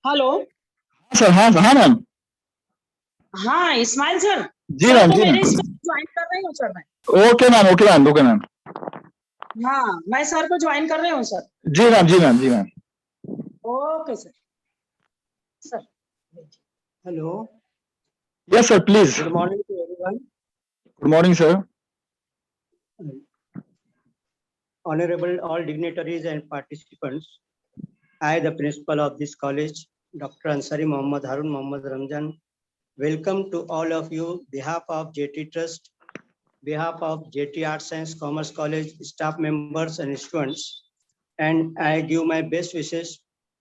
Hello. Sir. हाँ हाँ ma'am. हाँ इस्माइल सर। जी सर मैम तो जी मेरे मैम। इसमें ज्वाइन कर रही हूँ सर मैं। Okay ma'am okay ma'am okay ma'am. हाँ मैं सर को ज्वाइन कर रही हूँ सर। जी मैम जी मैम जी ma'am. Okay sir. Sir Hello, yes sir please. good morning to everyone. Good morning sir. Honorable all dignitaries and participants, I, the principal of this college, Dr. Ansari Muhammad Harun Muhammad Ramjan, welcome to all of you, behalf of JT Trust, behalf of JT Arts Science Commerce College staff members and students, and I give my best wishes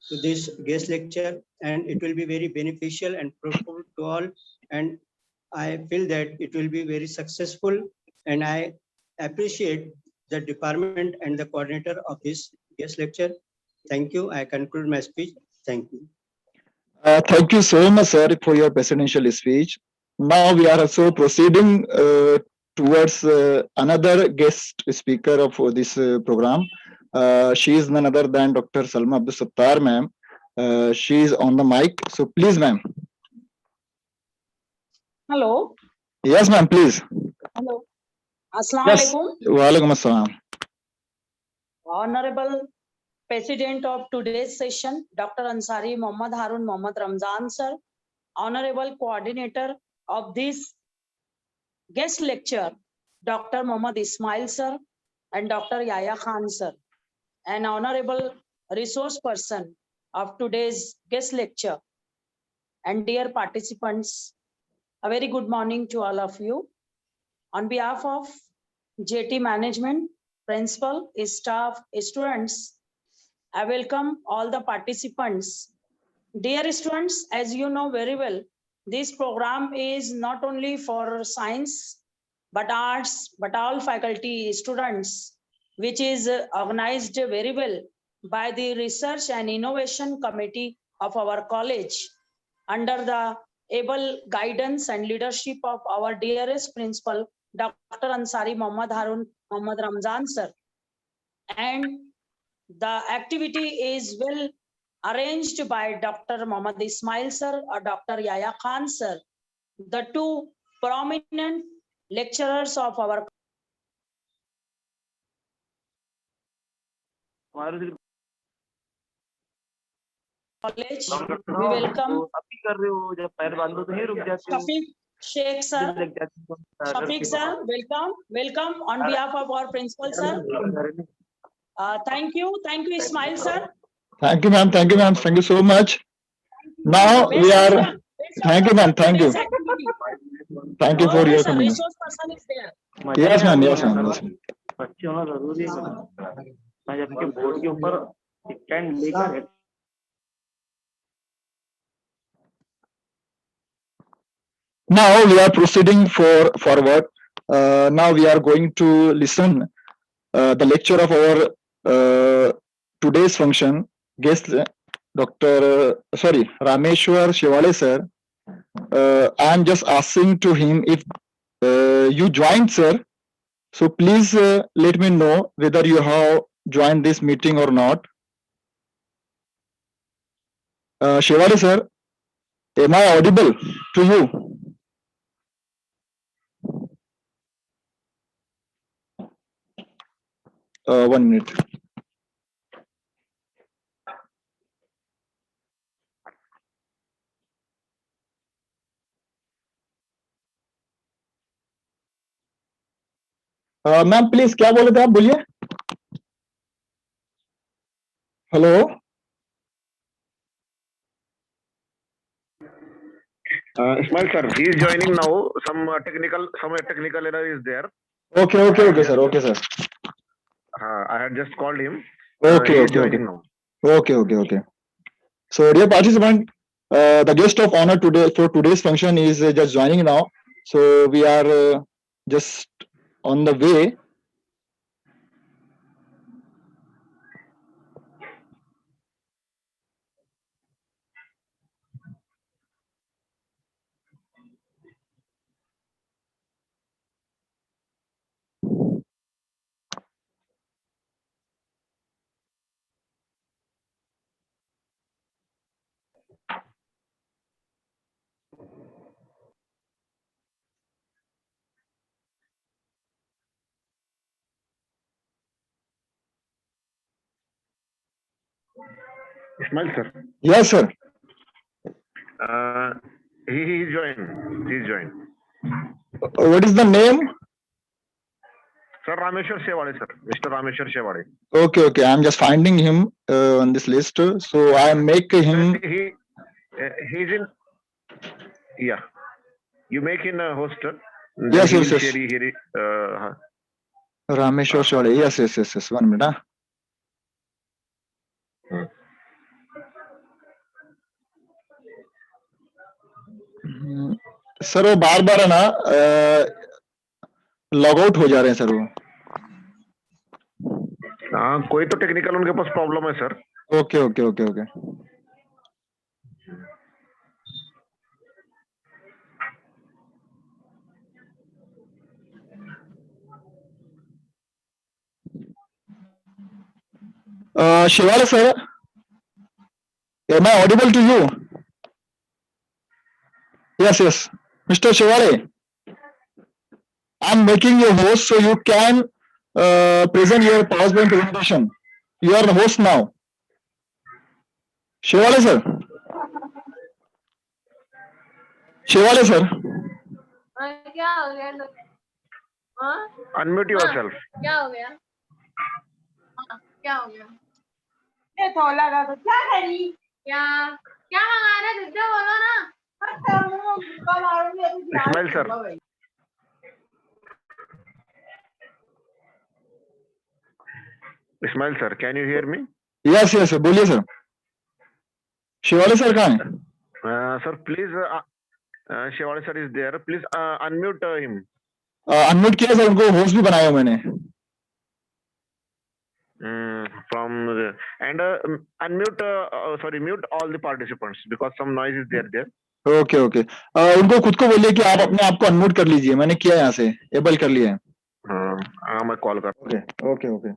to this guest lecture, and it will be very beneficial and fruitful to all, and I feel that it will be very successful, and I appreciate the department and the coordinator of this guest lecture. Thank you. I conclude my speech. Thank you. Thank you so much sir for your presidential speech. Now we are also proceeding towards another guest speaker of this program. She is none other than Dr. Salma Abdul Sattar ma'am. She is on the mic, so please ma'am. Hello. Yes ma'am please. Hello. अस्सलाम Yes. वालेकुम। Walaikum assalam. Honourable president of today's session, Dr. Ansari Muhammad Harun Muhammad Ramzan sir, honorable coordinator of this guest lecture, Dr. Muhammad Ismail sir and Dr. Yahya Khan sir, and honorable resource person of today's guest lecture, and dear participants, a very good morning to all of you. On behalf of JT management, principal, staff, students, I welcome all the participants. Dear students, as you know very well, this program is not only for science but arts, but all faculty students, which is organized very well by the research and innovation committee of our college under the able guidance and leadership of our dearest principal, Dr. Ansari Muhammad Harun Muhammad Ramzan sir. And the activity is well arranged by Dr. Muhammad Ismail sir or Dr. Yahya Khan sir, the two prominent lecturers of our college. We welcome अभी कर रहे हो, जब पैर बांधो तो नहीं रुक जाते हो, Shafiq Sheikh sir. लग जाती हो। Shafiq sir, welcome on behalf of our principal sir. Thank you Ismail sir. Thank you ma'am. Thank you ma'am. Thank you so much. Now we are. Thank you ma'am. Thank you. Thank you for Okay your sir, coming. resource person is there. Yes ma'am. Yes ma'am. Yes ma'am. बच्चे होना जरूरी है, मैं जबकि board के ऊपर stand लेकर Now we are proceeding forward. Now we are going to listen the lecture of our today's function guest, Dr. Rameshwar Shivale sir. I am just asking to him if you joined sir. So please let me know whether you have joined this meeting or not. Shivale sir, am I audible to you? 1 minute. Ma'am please क्या बोले थे आप, बोलिए. Hello. Ismail sir, he is joining now. Some technical error is there. Okay sir. I had just called him. Okay, he is okay. joining now. Okay. So dear participant, the guest of honor today for today's function is just joining now. So we are just on the way. Ismail sir. Yes, sir. He joined. He joined. What is the name? Sir Rameshwar Shewade, sir. Mr. Rameshwar Shewade. Okay, okay. I'm just finding him on this list. So I make him. He's in. Yeah. You make him a host. Then Yes, he yes, will yes. share Rameshwar Shawade. Yes, yes, yes, yes. 1 minute. Sir वो बार बार है ना log out हो जा रहे हैं sir वो. हाँ कोई तो टेक्निकल उनके पास प्रॉब्लम है sir. Okay okay okay okay. Shivale sir, am I audible to you? Yes, yes. Mr. Shivale, I'm making you host so you can present your PowerPoint presentation. You are the host now. Shivale sir. Shivale sir. क्या हो गया? हाँ? Unmute yourself. क्या हो गया? हाँ, क्या हो गया? ये तो लगा तो क्या करी? क्या क्या मंगा रहे थे? बोलो ना. Ismail sir. Ismail sir, can you hear me? Yes, yes, sir. बोलिए सर. शिवाले सर कहाँ हैं? Sir, please. Shewade sir is there. Please unmute him. Unmute किया सर, उनको होस्ट भी बनाया मैंने. And unmute. Sorry, mute all the participants because some noise is there. Okay okay. उनको खुद को बोलिए कि आप अपने आप को अनम्यूट कर लीजिए. मैंने किया है यहाँ से, एबल कर लिया है. हाँ मैं कॉल कर. Okay okay okay.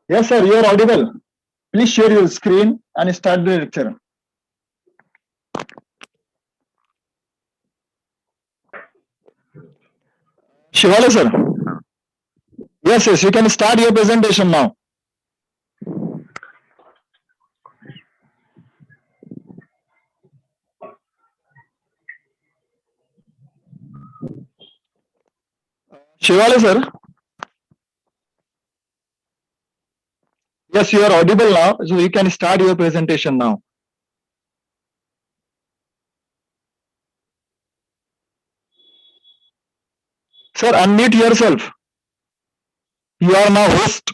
Yes, sir, you are audible. Please share your screen and start the lecture. Shivale, sir. Yes, yes, you can start your presentation now. Shivale, sir. Yes, you are audible now, so you can start your presentation now. Sir, unmute yourself. You are now host.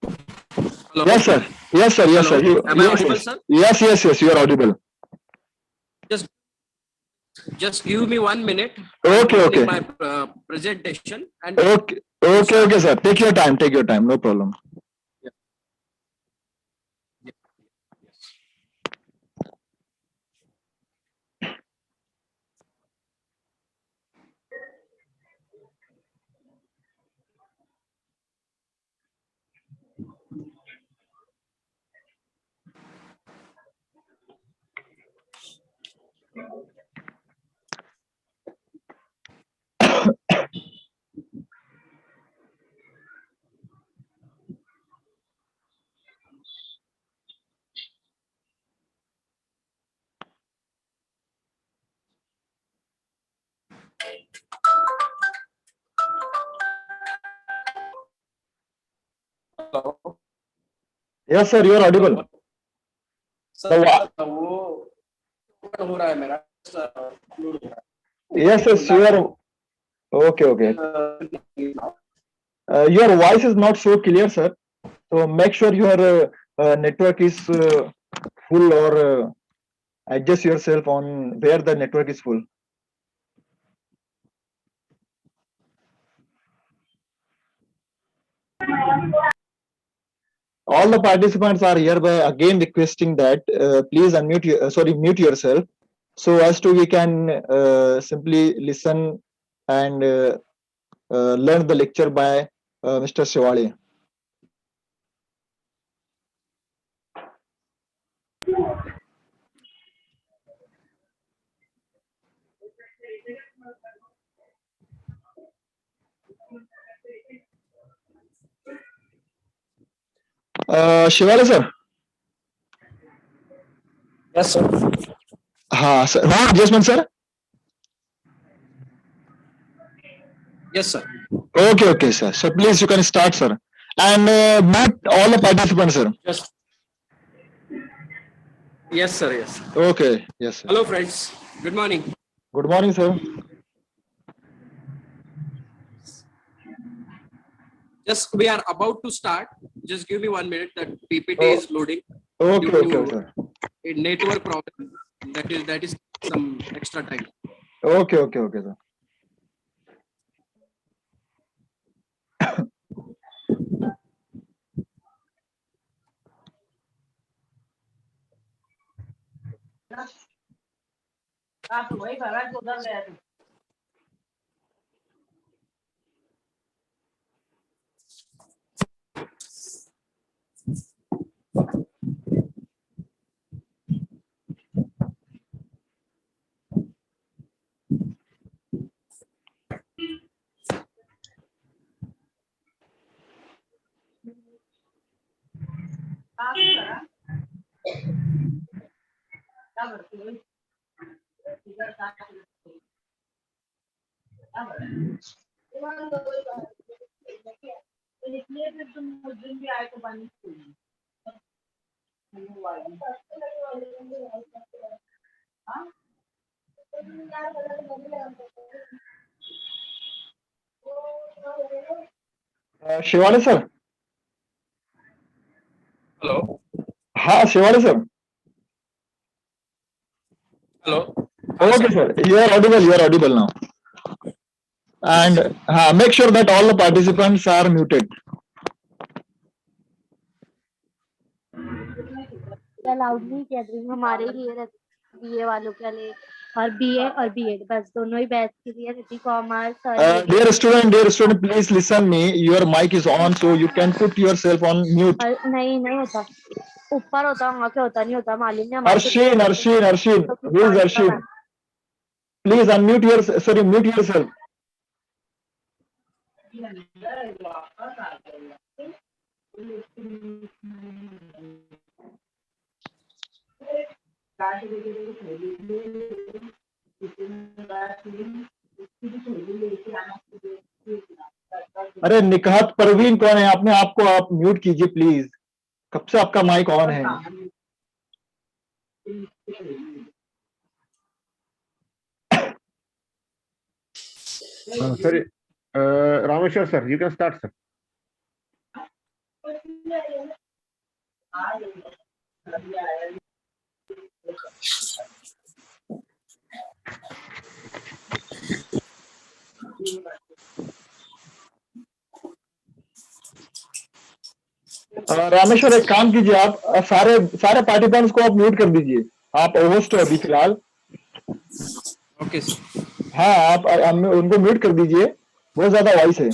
Hello. Yes, sir. Yes, sir. Yes, Hello. sir. Am I Yes, audible, yes. sir? Yes, yes, yes. You are audible. Just give me 1 minute. Okay, I'm okay. doing my presentation and Okay, okay, okay, sir. Take your time. Take your time. No problem. Hello. Yes, sir. You are audible. Sir तो वो हो रहा है मेरा. Yes, yes. You are. Okay, okay. Your voice is not so clear, sir. So make sure your network is full or adjust yourself on where the network is full. All the participants are hereby again requesting that please unmute mute yourself so as to we can simply listen and learn the lecture by Mr. Shivali. Shivali sir. Yes, sir. हाँ sir. No adjustment sir. Yes, sir. Okay sir. So please you can start sir. And mute all the participants sir. Just. Yes, sir. Yes. Okay. Yes sir. Hello, friends. Good morning. Good morning sir. Just we are about to start. Just give me 1 minute. That PPT Oh. is loading. Okay Due okay to sir. a network problem. That is some extra time. Okay sir. वही कर रहा है, उधर गया तू। इसलिए फिर तुम उस दिन भी आए तो बंद हाँ Shivali sir. Hello. हाँ Shivali sir. Hello. Okay sir. You are audible now. And make sure that all the participants are muted. Loudly कह रही हूँ, हमारे लिए बीए वालों के लिए और बीए और बीएड बस दोनों ही बैच के लिए ऋतिक कॉमर्स और Dear student, please listen me. Your mic is on, so you can put yourself on mute. नहीं होता, ऊपर होता होगा, क्या होता नहीं होता मालूम नहीं। Arshin, who is Arshin? Please unmute mute yourself. अरे निकहत परवीन कौन है? अपने आप को आप म्यूट कीजिए प्लीज। कब से आपका माइक ऑन है? Sorry, Rameshwar sir, you can start sir. Rameshwar एक काम कीजिए, आप सारे पार्टिसिपेंट्स को आप म्यूट कर दीजिए। आप होस्ट हो अभी फिलहाल। ओके। हाँ, आप उनको म्यूट कर दीजिए, बहुत ज्यादा वॉइस है।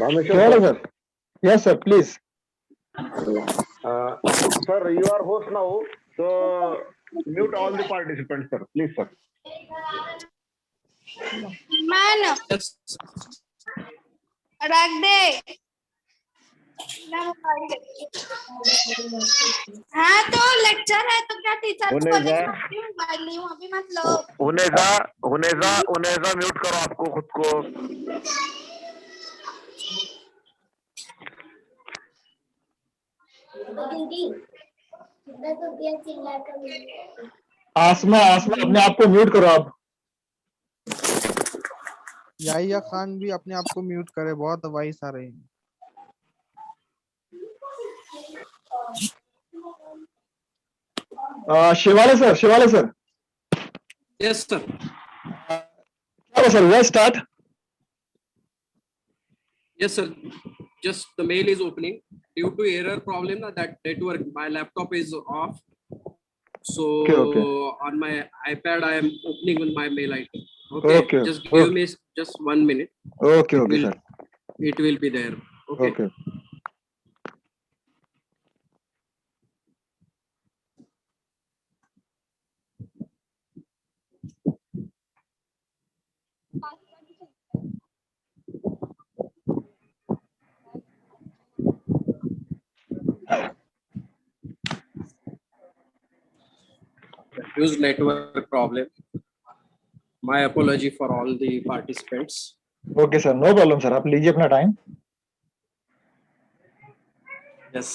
Rameshwar sir. Yes sir, please. Sir, you are host now, so mute all the participants, sir. Please, sir. Man, Yes. रख दे। हाँ तो लेक्चर है तो क्या टीचर मोबाइल नहीं हूँ अभी मतलब। उनेजा म्यूट करो आपको खुद को। आसमा आसमा अपने आप को म्यूट करो आप। याहिया खान भी अपने आप को म्यूट करे, बहुत वॉइस आ रही है। शिवाले सर Yes, sir. क्या सर हुआ start? Yes, sir. Just the mail is opening due to error problem that network. My laptop is off. So Okay. on my iPad, I am opening with my mail ID. Okay. Okay, Just give me just 1 minute. Okay, will- sir. It will be there. Okay. Okay. Use network problem. My apology for all the participants. Okay sir, no problem sir, आप लीजिए अपना time. Yes.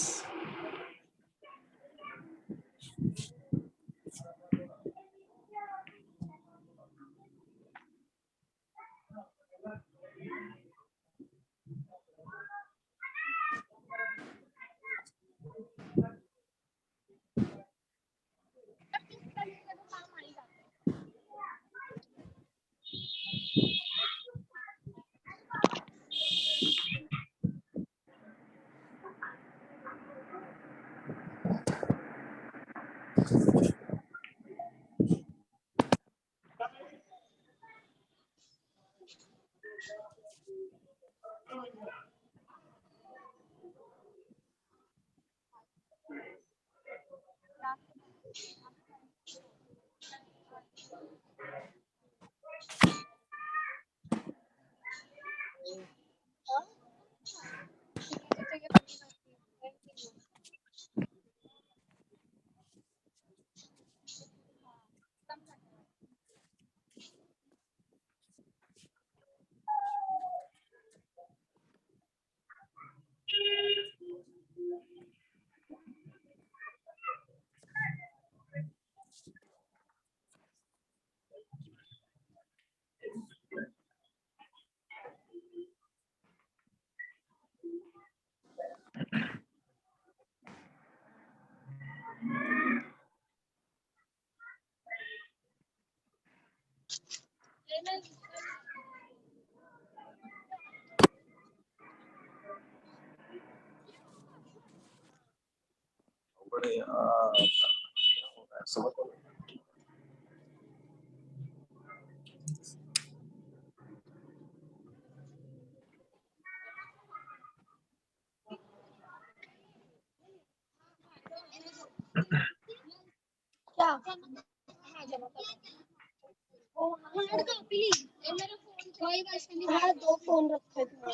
दो phone रखे थे।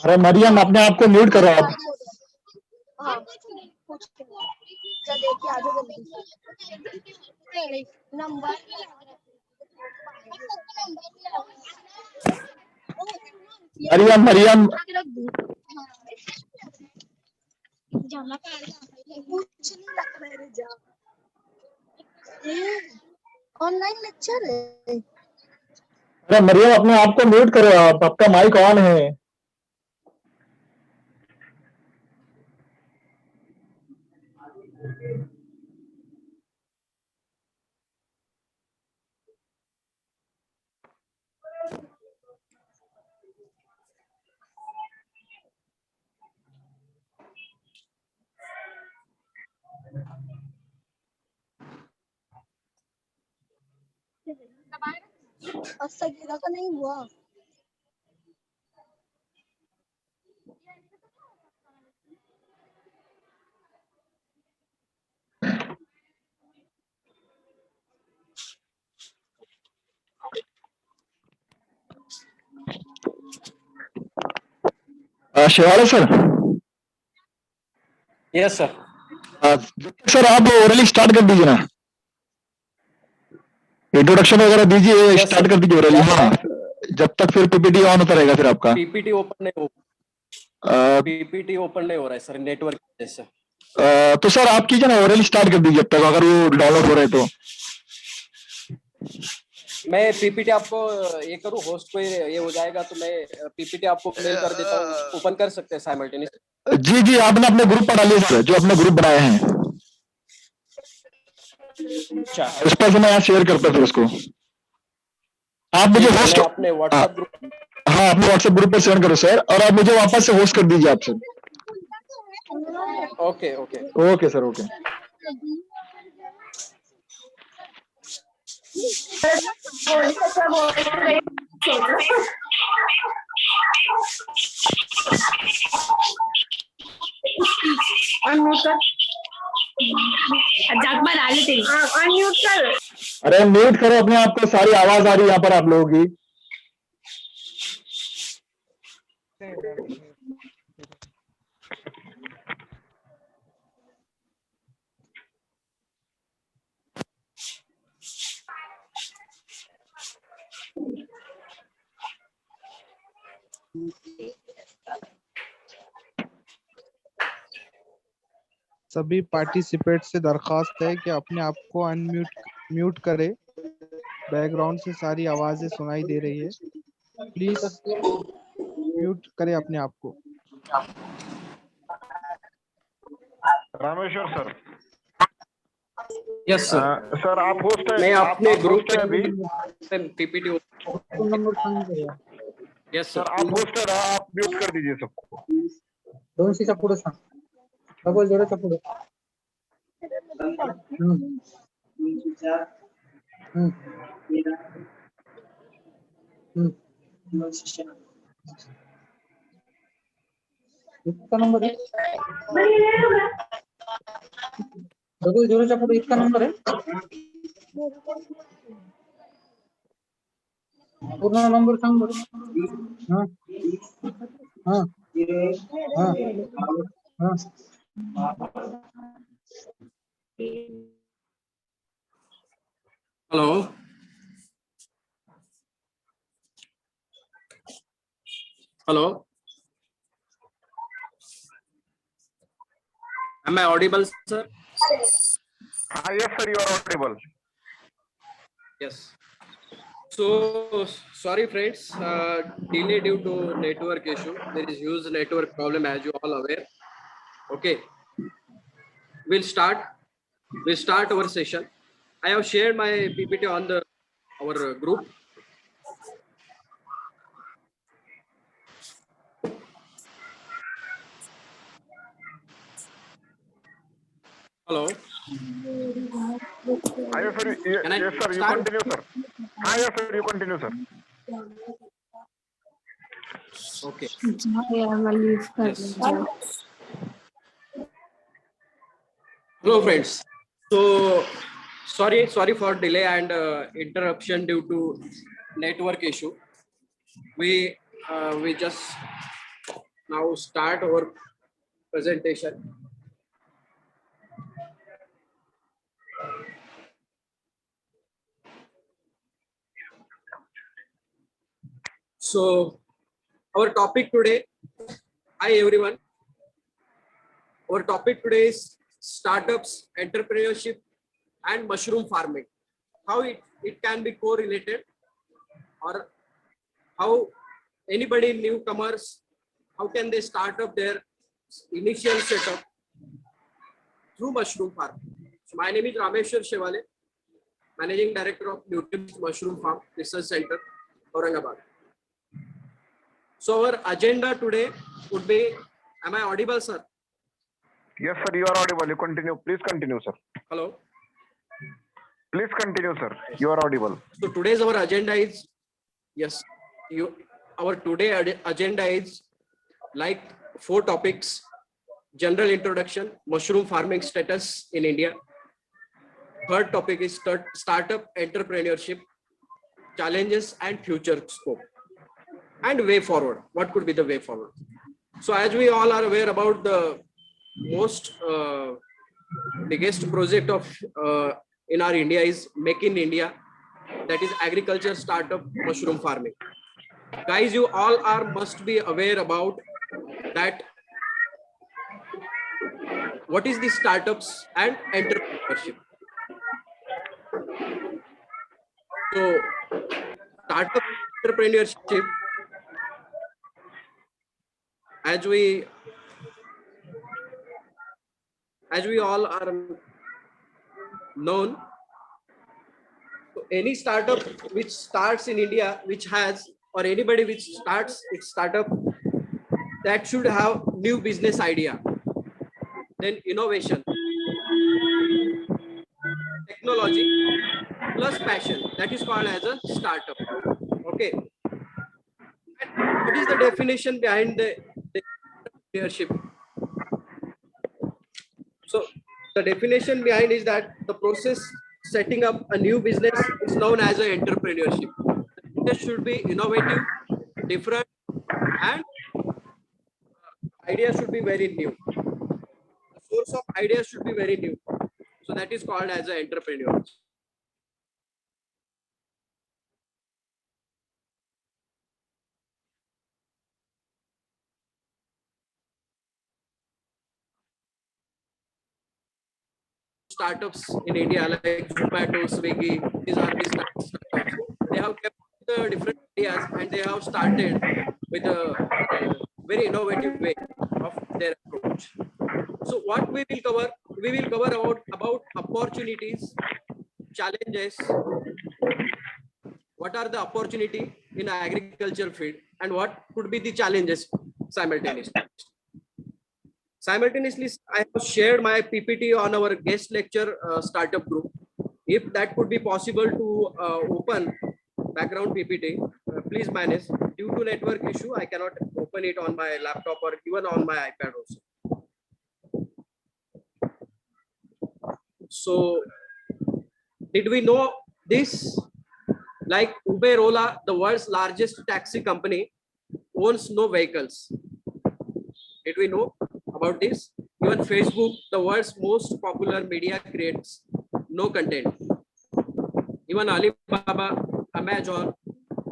अरे मरियम, अपने आप को म्यूट करो आप। हाँ, कुछ जल्दी आ जाओ जल्दी। नंबर मरियम मरियम कुछ नहीं लग रहा है रे जा। ऑनलाइन लेक्चर है। अरे मरियम, अपने आप को म्यूट करो आप, आपका माइक ऑन है। अच्छा गिरा तो नहीं हुआ। शिवाले सर, Yes, sir. सर आप ओरली स्टार्ट कर दीजिए ना, इंट्रोडक्शन वगैरह दीजिए, Yes, स्टार्ट sir. कर दीजिए ओरली। हाँ, जब तक फिर पीपीटी ऑन होता रहेगा फिर आपका। PPT open नहीं हो अ, PPT open नहीं हो रहा है सर, नेटवर्क की वजह से। तो सर आप कीजिए ना, ओरल स्टार्ट कर दीजिए अब तक, अगर वो डाउनलोड हो रहे तो। मैं पीपीटी आपको ये करूँ, होस्ट को ये हो जाएगा तो मैं पीपीटी आपको मेल कर देता हूँ, ओपन कर सकते हैं साइमल्टेनियस। जी जी, आपने अपने ग्रुप पर डालिए सर, जो अपने ग्रुप बनाए हैं अच्छा, उस पर से मैं यहाँ शेयर करता हूँ फिर उसको। आप मुझे होस्ट, मैं अपने व्हाट्सएप ग्रुप। हाँ अपने व्हाट्सएप ग्रुप पर सेंड करो सर, और आप मुझे वापस से होस्ट कर दीजिए आप sir. Okay okay. Okay sir, okay. अरे म्यूट करो अपने आप को, सारी आवाज आ रही है यहाँ पर आप लोगों की। सभी पार्टिसिपेट से दरखास्त है कि अपने आप को म्यूट करे। बैकग्राउंड से सारी आवाजें सुनाई दे रही है, प्लीज म्यूट करें अपने आप को। Rameshwar sir. Yes sir. Sir आप होस्ट है, मैं अपने ग्रुप होस्ट है अभी। पीपीटी। Yes sir sir. आप होस्ट है, आप म्यूट कर दीजिए सबको। दोनशेच्या पुढे सांग, डबल जोड्याच्या पुढे. इतका नंबर आहे, डबल झिरोच्या पुढे इतका नंबर आहे. पूर्ण नंबर सांग बरं. हा हा हा हा. Hello. Hello. Am I audible, sir? Yes sir, you are audible. Yes. So sorry friends, delay due to network issue. There is huge network problem, as you all aware. Okay, we'll start our session. I have shared my PPT on our group. Hello. Yes sir, yes sir, you continue sir. Yes sir, you continue sir. Okay. Yes. Hello friends. So sorry for delay and interruption due to network issue. We just now start our presentation. So our topic today, hi everyone. Our topic today is startups, entrepreneurship, and mushroom farming. How it can be correlated, or how anybody newcomers, how can they start up their initial setup through mushroom farming. So my name is Rameshwar Shevale, Managing Director of Nutrient Mushroom Farm Research Center, Aurangabad. So our agenda today would be, am I audible, sir? Yes sir, you are audible. You continue. Please continue sir. Hello. Please continue sir. You are audible. So today's our agenda is, yes, our today agenda is like 4 topics: general introduction, mushroom farming status in India. Third topic is startup entrepreneurship, challenges and future scope, and way forward. What could be the way forward? So as we all are aware about the most biggest project of in our India is Make in India, that is agriculture startup mushroom farming. Guys, you all must be aware about that what is the startups and entrepreneurship? So startup entrepreneurship, as we all are known, so any startup which starts in India, which has, or anybody which starts its startup, that should have new business idea, then innovation, technology plus passion, that is called as a startup. Okay, and what is the definition behind the entrepreneurship? So the definition behind is that the process setting up a new business is known as an entrepreneurship. The business should be innovative, different, and ideas should be very new. The source of ideas should be very new. So that is called as an entrepreneur. Startups in India like Zomato, Swiggy, these are the startups. They have kept the different ideas and they have started with a very innovative way of their approach. So what we will cover? We will cover about opportunities, challenges. What are the opportunity in agriculture field and what could be the challenges simultaneously? Simultaneously, I have shared my PPT on our guest lecture startup group. If that could be possible to open background PPT, please manage. Due to network issue, I cannot open it on my laptop or even on my iPad also. So, did we know this? Like Uber, Ola, the world's largest taxi company, owns no vehicles. Did we know about this? Even Facebook, the world's most popular media, creates no content. Even Alibaba, Amazon,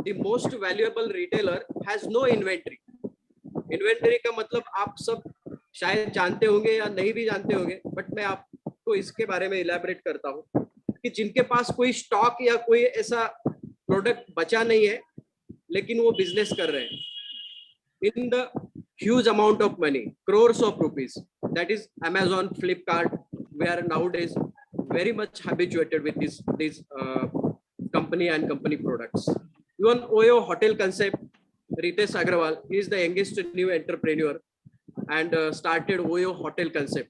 the most valuable retailer, has no inventory. Inventory का मतलब आप सब शायद जानते होंगे या नहीं भी जानते होंगे, बट मैं आपको इसके बारे में इलैबोरेट करता हूँ कि जिनके पास कोई स्टॉक या कोई ऐसा प्रोडक्ट बचा नहीं है, लेकिन वो बिजनेस कर रहे हैं. In the huge amount of money, crores of rupees, that is Amazon, Flipkart, we are nowadays very much habituated with these company and company products. Even Oyo hotel concept, Ritesh Agrawal, he is the youngest new entrepreneur and started Oyo hotel concept.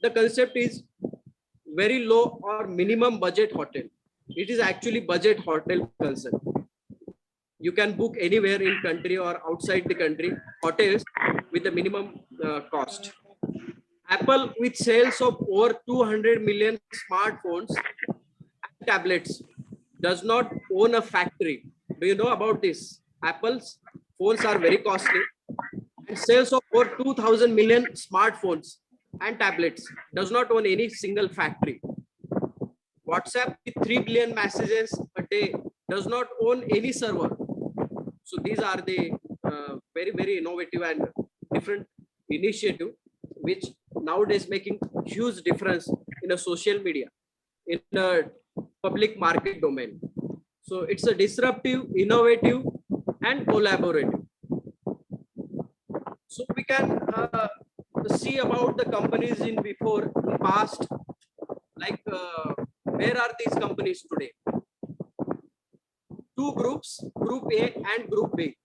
The concept is very low or minimum budget hotel. It is actually budget hotel concept. You can book anywhere in country or outside the country hotels with the minimum cost. Apple, with sales of over 200 million smartphones and tablets, does not own a factory. Do you know about this? Apple's phones are very costly and sales of over 2,000 million smartphones and tablets does not own any single factory. WhatsApp with 3 billion messages a day does not own any server. So these are the very, very innovative and different initiative, which nowadays making huge difference in a social media, in a public market domain. So it's a disruptive, innovative, and collaborative. So we can see about the companies in past, like where are these companies today? Two groups, Group A and Group B.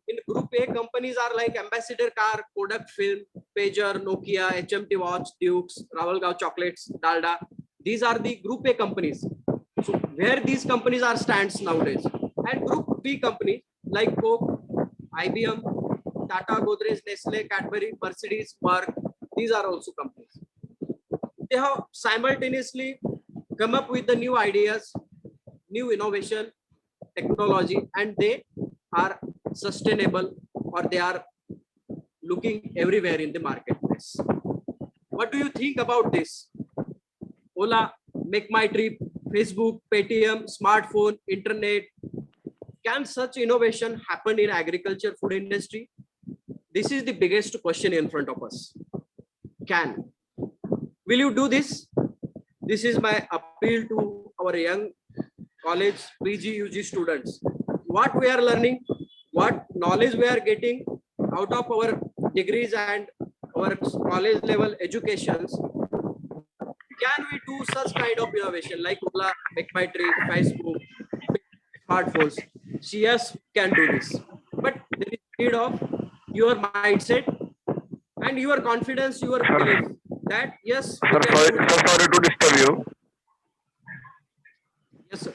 In Group A, companies are like Ambassador Car, Kodak Film, Pager, Nokia, HMT Watch, Dukes, Ravalgaon Chocolates, Dalda. These are the Group A companies. So where these companies are stands nowadays. And Group B companies like Coke, IBM, Tata, Godrej, Nestle, Cadbury, Mercedes, Merck. These are also companies. They have simultaneously come up with the new ideas, new innovation, technology, and they are sustainable or they are looking everywhere in the marketplace. What do you think about this? Ola, Make My Trip, Facebook, Paytm, smartphone, internet. Can such innovation happen in agriculture, food industry? This is the biggest question in front of us. can. Will you do this? This is my appeal to our young college PG UG students. What we are learning, what knowledge we are getting out of our degrees and our college level educations, can we do such kind of innovation like Ola, McMytree, Facebook, smartphones? CS can do this, but there is need of your mindset and your confidence, your Sir. belief that yes, we Sir, can do this. sorry to disturb you. Yes, sir.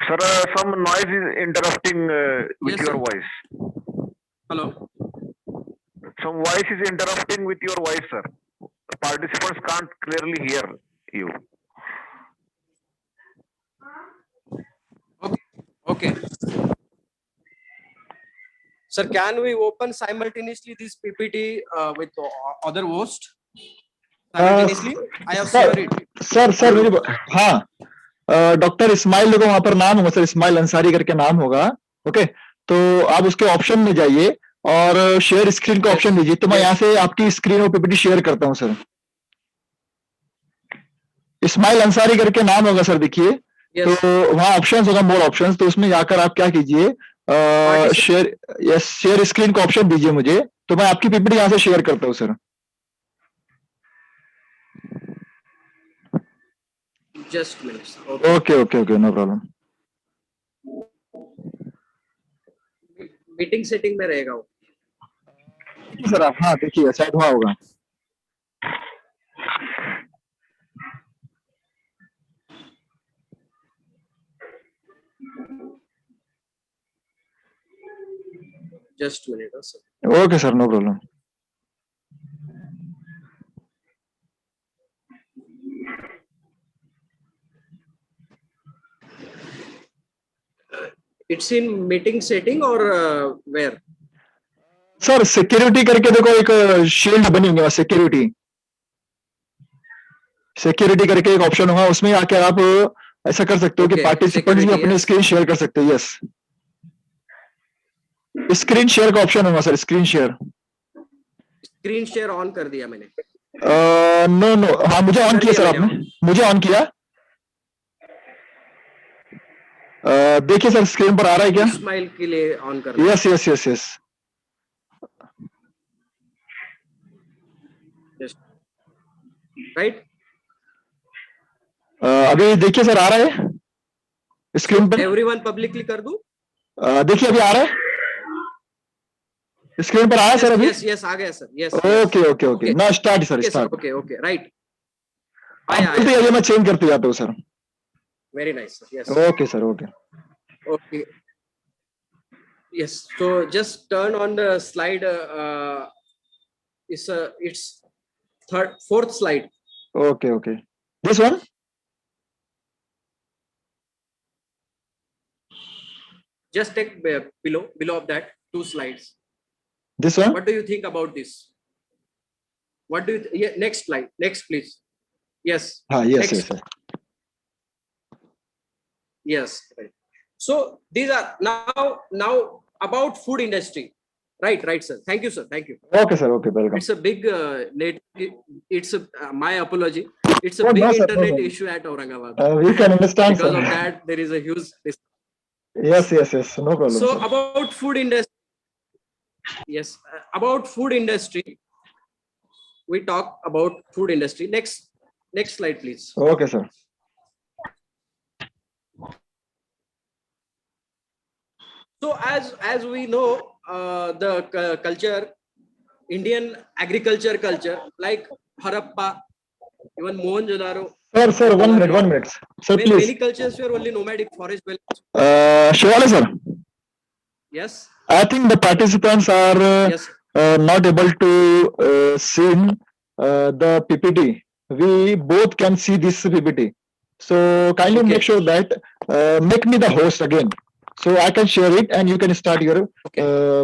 Sir, some noise is interrupting with Yes, your sir. voice. Hello. Some voice is interrupting with your voice, sir. Participants can't clearly hear you. Okay. Sir, can we open simultaneously this PPT with other host? Simultaneously? I have sir, shared it. Sir मेरी हाँ doctor Ismail देखो वहां पर नाम होगा sir, Ismail Ansari करके नाम होगा। ओके, तो आप उसके ऑप्शन में जाइए और शेयर स्क्रीन का ऑप्शन दीजिए, तो मैं यहाँ से आपकी स्क्रीन और पीपीटी शेयर करता हूँ सर। इस्माइल अंसारी करके नाम होगा सर, देखिए। Yes. तो वहाँ ऑप्शंस होगा, मोर ऑप्शंस, तो उसमें जाकर आप क्या कीजिए, शेयर स्क्रीन का ऑप्शन दीजिए मुझे, तो मैं आपकी पीपीटी यहाँ से शेयर करता हूँ सर। Just minutes. Okay, no problem. Meeting setting में रहेगा वो। सर आप हाँ देखिए शायद वहाँ होगा। Just minute, sir. Okay sir, no problem. It's in meeting setting or where? Sir security करके देखो एक शील्ड बनी हुई है, सिक्योरिटी करके एक ऑप्शन होगा, उसमें आकर आप ऐसा कर सकते हो कि Okay, पार्टिसिपेंट्स भी security, अपने yes. स्क्रीन शेयर कर सकते हैं। यस, स्क्रीन शेयर का ऑप्शन होगा sir, screen share. Screen share on कर दिया मैंने। नो हाँ मुझे ऑन किया सर आपने, मुझे ऑन किया। देखिए सर स्क्रीन पर आ रहा है क्या? इस्माइल के लिए ऑन कर। यस। राइट। अभी देखिए सर आ रहा है स्क्रीन पर। एवरीवन पब्लिकली कर दूं? देखिए अभी आ रहा है स्क्रीन पर, आया सर अभी? यस आ गया सर। यस ओके ना start sir, start. Okay right. आया मैं चेंज करते जाता हूँ sir. Very nice sir. Yes okay sir, okay. Yes, so just turn on the slide. It's fourth slide. Okay. This one? Just take below of that 2 slides. This one? What do you think about this? What do you? Yeah, next slide. Next, please. Yes. Yes. Yes. Right. So these are now about food industry. Right, sir. Thank you, sir. Thank you. Okay, sir. Okay, welcome. It's a big it's my apology. It's a Oh, big no, sir, no internet problem. issue at Aurangabad. We can understand, Because sir. of that, there is a huge. Yes. No problem. So sir. about food industry. Yes, about food industry. We talk about food industry. Next slide, please. Okay, sir. So as we know, the culture, Indian agriculture culture, like Harappa, even Mohenjo-daro. Sir, 1 minute. Sir, please. Many cultures were only nomadic forest dwellers. Shivali, sir. Yes. I think the participants are Yes. not able to see the PPT. We both can see this PPT. So kindly Okay. make sure that make me the host again. So I can share it and you can start your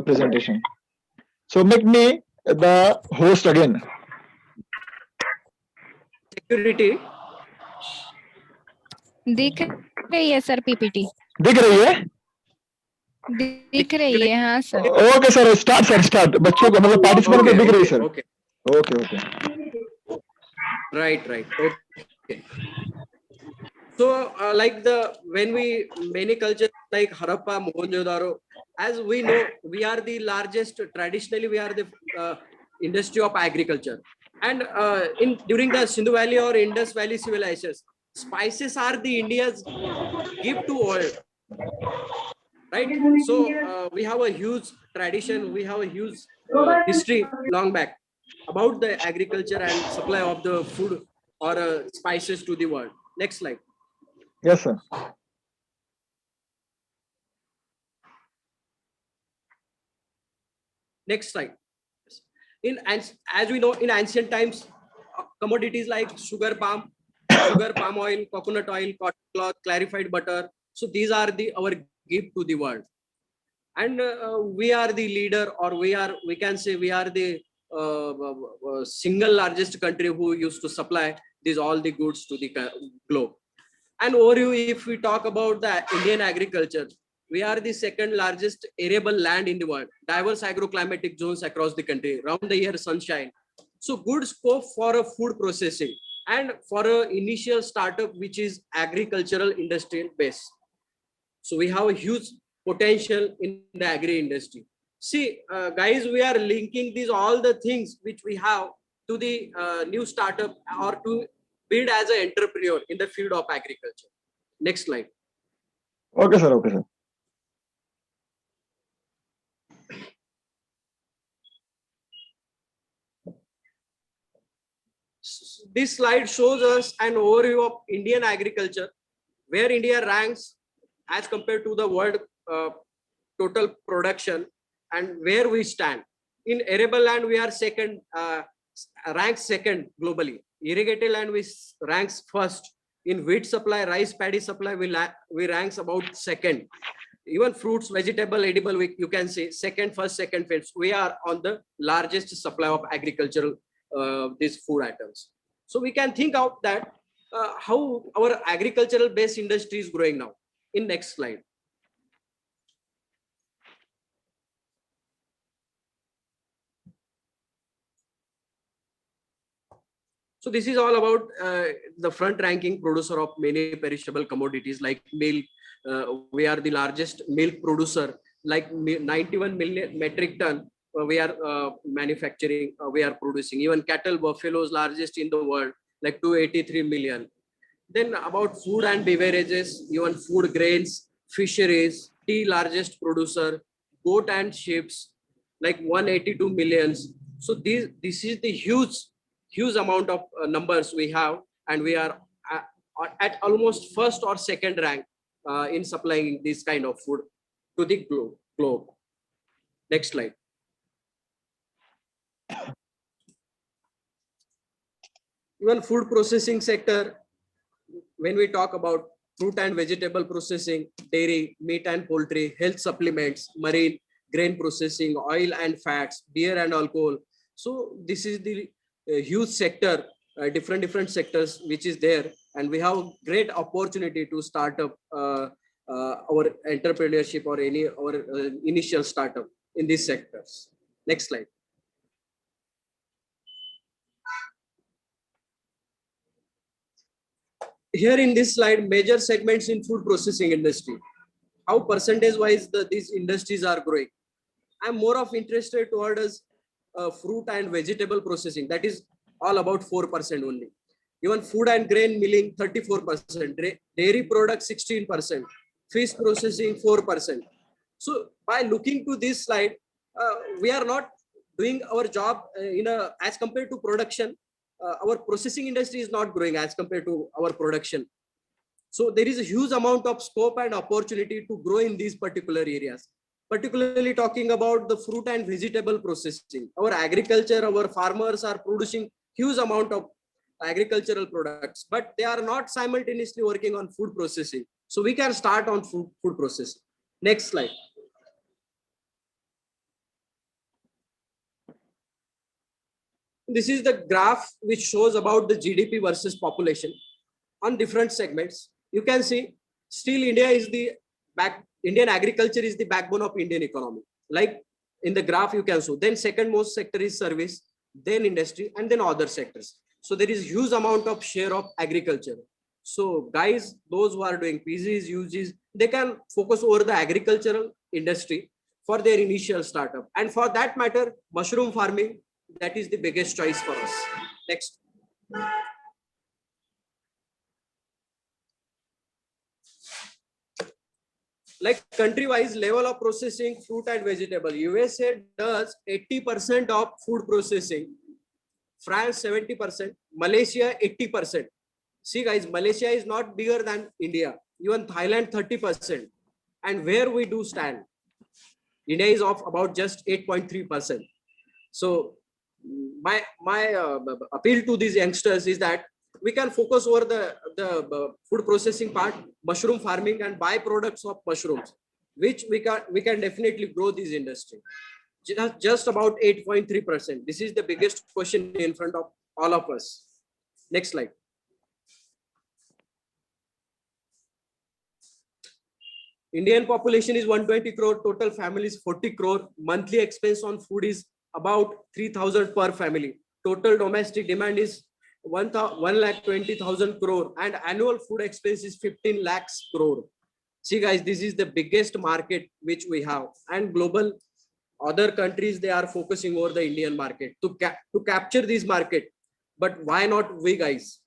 presentation. So make me the host again. Security. दिख रही है sir PPT? दिख रही है? दिख रही है हाँ सर। Okay sir, start. बच्चों को मतलब पार्टिसिपेंट को दिख रही है sir. Okay. Okay. Right. Okay. So, when we many cultures like Harappa, Mohenjo-daro, as we know, we are the largest. Traditionally, we are the industry of agriculture, and in during the Sindhu Valley or Indus Valley civilizations, spices are the India's gift to world, right? So we have a huge tradition. We have a huge history long back about the agriculture and supply of the food or spices to the world. Next slide. Yes, sir. Next slide. As we know, in ancient times, commodities like sugar, palm oil, coconut oil, cotton cloth, clarified butter. So these are our gift to the world, and we are the leader, or we can say we are the single largest country who used to supply all the goods to the globe. And overview, if we talk about the Indian agriculture, we are the second largest arable land in the world, diverse agroclimatic zones across the country, round the year sunshine. So good scope for a food processing and for a initial startup, which is agricultural industrial base. So we have a huge potential in the agri industry. See, guys, we are linking all the things which we have to the new startup or to build as an entrepreneur in the field of agriculture. Next slide. Okay, sir. This slide shows us an overview of Indian agriculture, where India ranks as compared to the world total production, and where we stand. In arable land, we are second, ranked second globally. Irrigated land, we ranks first. In wheat supply, rice paddy supply, we ranks about second. Even fruits, vegetable, edible, you can say second, first, second, first. We are on the largest supply of agricultural these food items. So we can think out that how our agricultural based industry is growing now. In next slide. So this is all about the front ranking producer of many perishable commodities like milk. We are the largest milk producer, like 91 million metric ton. We are manufacturing, we are producing. Even cattle, buffaloes, largest in the world, like 283 million. Then about food and beverages, even food grains, fisheries, tea, largest producer, goat and sheep, like 182 millions. So this is the huge amount of numbers we have, and we are at almost first or second rank in supplying this kind of food to the globe. Next slide. Even food processing sector, when we talk about fruit and vegetable processing, dairy, meat and poultry, health supplements, marine, grain processing, oil and fats, beer and alcohol. So this is the huge sector, different sectors which is there, and we have great opportunity to start up our entrepreneurship or our initial startup in these sectors. Next slide. Here in this slide, major segments in food processing industry, how percentage wise these industries are growing. I'm more of interested towards fruit and vegetable processing. That is all about 4% only. Even food and grain milling 34%, dairy products 16%, fish processing 4%. So by looking to this slide, we are not doing our job as compared to production. Our processing industry is not growing as compared to our production. So there is a huge amount of scope and opportunity to grow in these particular areas. Particularly talking about the fruit and vegetable processing. Our agriculture, our farmers are producing huge amount of agricultural products, but they are not simultaneously working on food processing. So we can start on food processing. Next slide. This is the graph which shows about the GDP versus population on different segments. You can see still India is the Indian agriculture is the backbone of Indian economy. Like in the graph you can show. Then second most sector is service. then industry, and then other sectors. So there is huge amount of share of agriculture. So guys, those who are doing PGs, UGs, they can focus over the agricultural industry for their initial startup. And for that matter, mushroom farming, that is the biggest choice for us. Next. Like country-wise level of processing fruit and vegetable, USA does 80% of food processing, France 70%, Malaysia 80%. See guys, Malaysia is not bigger than India, even Thailand 30%. And where we do stand, India is of about just 8.3%. So my appeal to these youngsters is that we can focus over the food processing part, mushroom farming and byproducts of mushrooms, which we can definitely grow this industry. Just about 8.3%. This is the biggest question in front of all of us. Next slide. Indian population is 120 crore, total families 40 crore, monthly expense on food is about 3,000 per family. Total domestic demand is 1,20,000 crore and annual food expense is 15 lakhs crore. See guys, this is the biggest market which we have, and global other countries, they are focusing over the Indian market to capture this market. But why not we guys?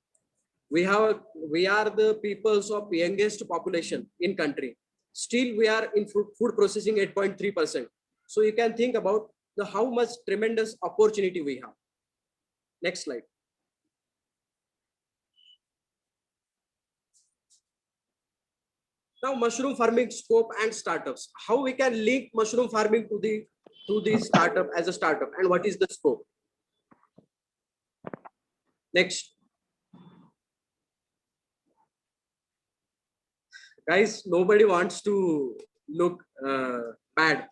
We are the peoples of youngest population in country. Still we are in food processing 8.3%. So you can think about the how much tremendous opportunity we have. Next slide. Now mushroom farming scope and startups. How we can link mushroom farming to the startup as a startup, and what is the scope? Next. Guys, nobody wants to look bad.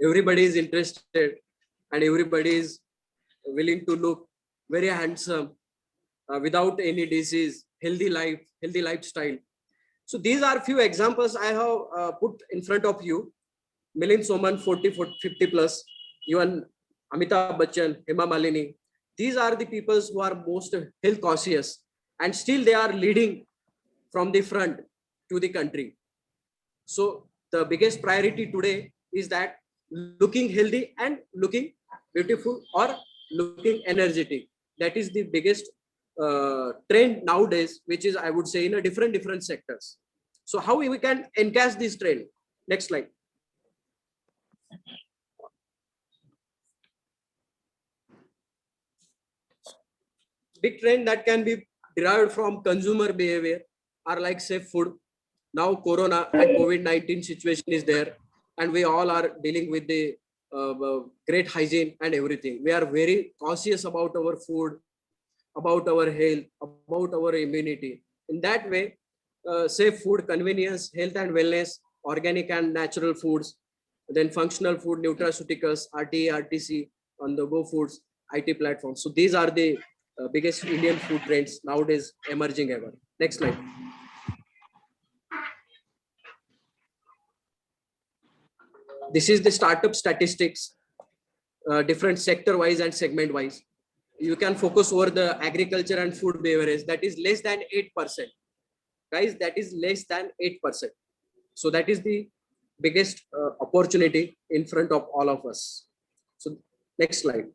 Everybody is interested and everybody is willing to look very handsome without any disease, healthy life, healthy lifestyle. So these are few examples I have put in front of you. Milind Soman, 40, 50 plus, even Amitabh Bachchan, Hema Malini. These are the people who are most health conscious, and still they are leading from the front to the country. So the biggest priority today is that looking healthy and looking beautiful or looking energetic. That is the biggest trend nowadays, which is, I would say, in a different sectors. So how we can encash this trend? Next slide. Big trend that can be derived from consumer behavior are like safe food. Now Corona and COVID-19 situation is there, and we all are dealing with the great hygiene and everything. We are very cautious about our food, about our health, about our immunity. In that way, safe food, convenience, health and wellness, organic and natural foods, then functional food, nutraceuticals, RTA, RTC, on the go foods, IT platforms. So these are the biggest Indian food trends nowadays emerging ever. Next slide. This is the startup statistics, different sector wise and segment wise. You can focus over the agriculture and food beverage, that is less than 8%. Guys, that is less than 8%. So that is the biggest opportunity in front of all of us. So next slide.